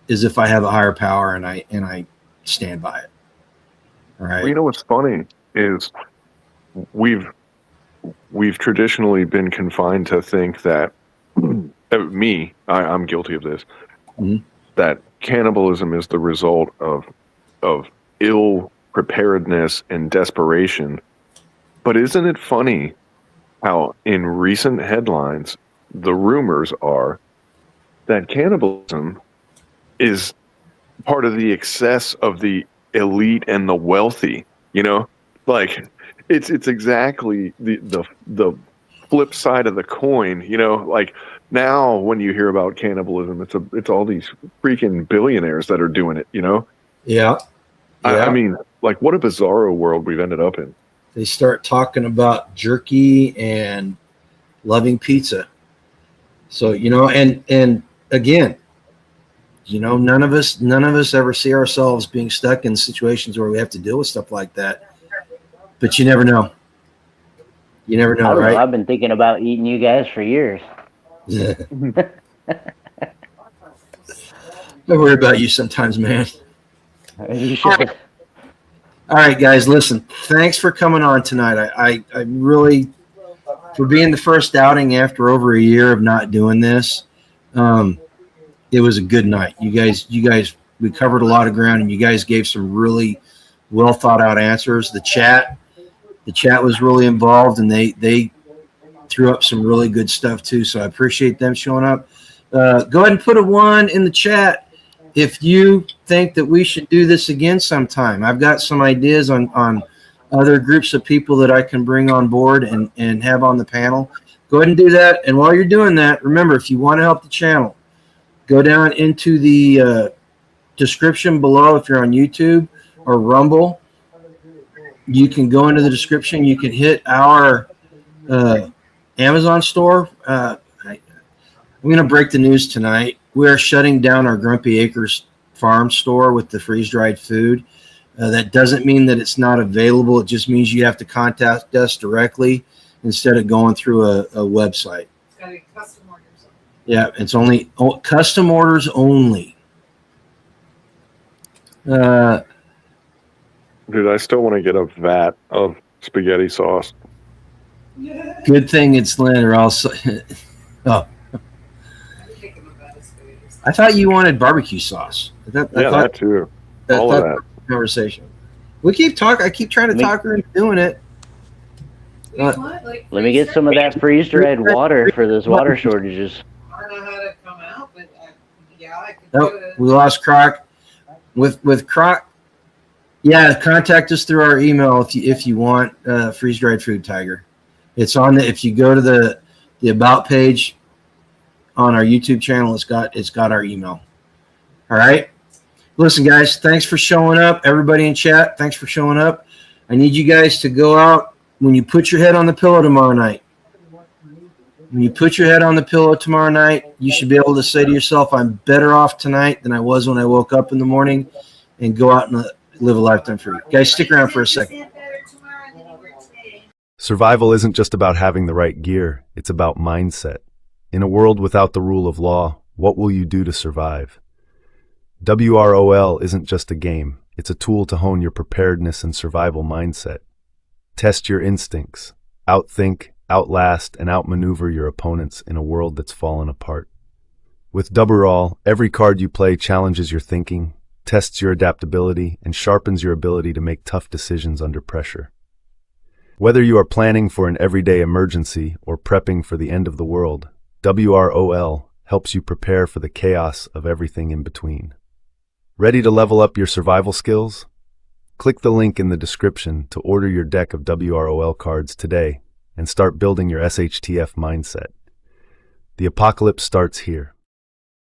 is if I have a higher power and I stand by it. All right. Well, you know what's funny is we've traditionally been confined to think that I'm guilty of this, that cannibalism is the result of ill preparedness and desperation. But isn't it funny how in recent headlines the rumors are that cannibalism is part of the excess of the elite and the wealthy? Like it's exactly the flip side of the coin. Like now when you hear about cannibalism, it's all these freaking billionaires that are doing it. Yeah. I mean, like, what a bizarro world we've ended up in. They start talking about jerky and loving pizza. So, and again, none of us ever see ourselves being stuck in situations where we have to deal with stuff like that. But you never know. You never know, right? I've been thinking about eating you guys for years. Yeah. I worry about you sometimes, man. You should. All right, guys, listen, thanks for coming on tonight. I really, for being the first outing after over a year of not doing this, it was a good night. You guys, we covered a lot of ground, and you guys gave some really well thought out answers. The chat was really involved, and they threw up some really good stuff too. So I appreciate them showing up. Go ahead and put a 1 in the chat if you think that we should do this again sometime. I've got some ideas on other groups of people that I can bring on board and have on the panel. Go ahead and do that. And while you're doing that, remember, if you want to help the channel, go down into the description below. If you're on YouTube or Rumble, you can go into the description. You can hit our Amazon store. I'm going to break the news tonight. we are shutting down our Grumpy Acres farm store with the freeze-dried food. That doesn't mean that it's not available. It just means you have to contact us directly instead of going through a website. It's got to be custom orders. Yeah, it's only custom orders only. Dude, I still want to get a vat of spaghetti sauce. Good thing it's Lynn, or else. Oh, I thought you wanted barbecue sauce. I thought, That too. All of that. Conversation. We keep talking. I keep trying to talk her into doing it. Let me get some of that freeze-dried water for those water shortages. I don't know how to come out, but yeah, I could do Nope, it. we lost Croc. With Croc, yeah, contact us through our email if you want freeze-dried food, Tiger. It's on the, if you go to the about page on our YouTube channel, it's got our email. All right. Listen, guys, thanks for showing up. Everybody in chat, thanks for showing up. I need you guys to go out when you put your head on the pillow tomorrow night. When you put your head on the pillow tomorrow night, you should be able to say to yourself, I'm better off tonight than I was when I woke up in the morning, and go out and live a lifetime free. Guys, stick around for a second. Survival isn't just about having the right gear, it's about mindset. In a world without the rule of law, what will you do to survive? WROL isn't just a game, it's a tool to hone your preparedness and survival mindset. Test your instincts, outthink, outlast, and outmaneuver your opponents in a world that's fallen apart. With WROL, every card you play challenges your thinking, tests your adaptability, and sharpens your ability to make tough decisions under pressure. Whether you are planning for an everyday emergency or prepping for the end of the world, WROL helps you prepare for the chaos of everything in between. Ready to level up your survival skills? Click the link in the description to order your deck of WROL cards today and start building your SHTF mindset. The apocalypse starts here.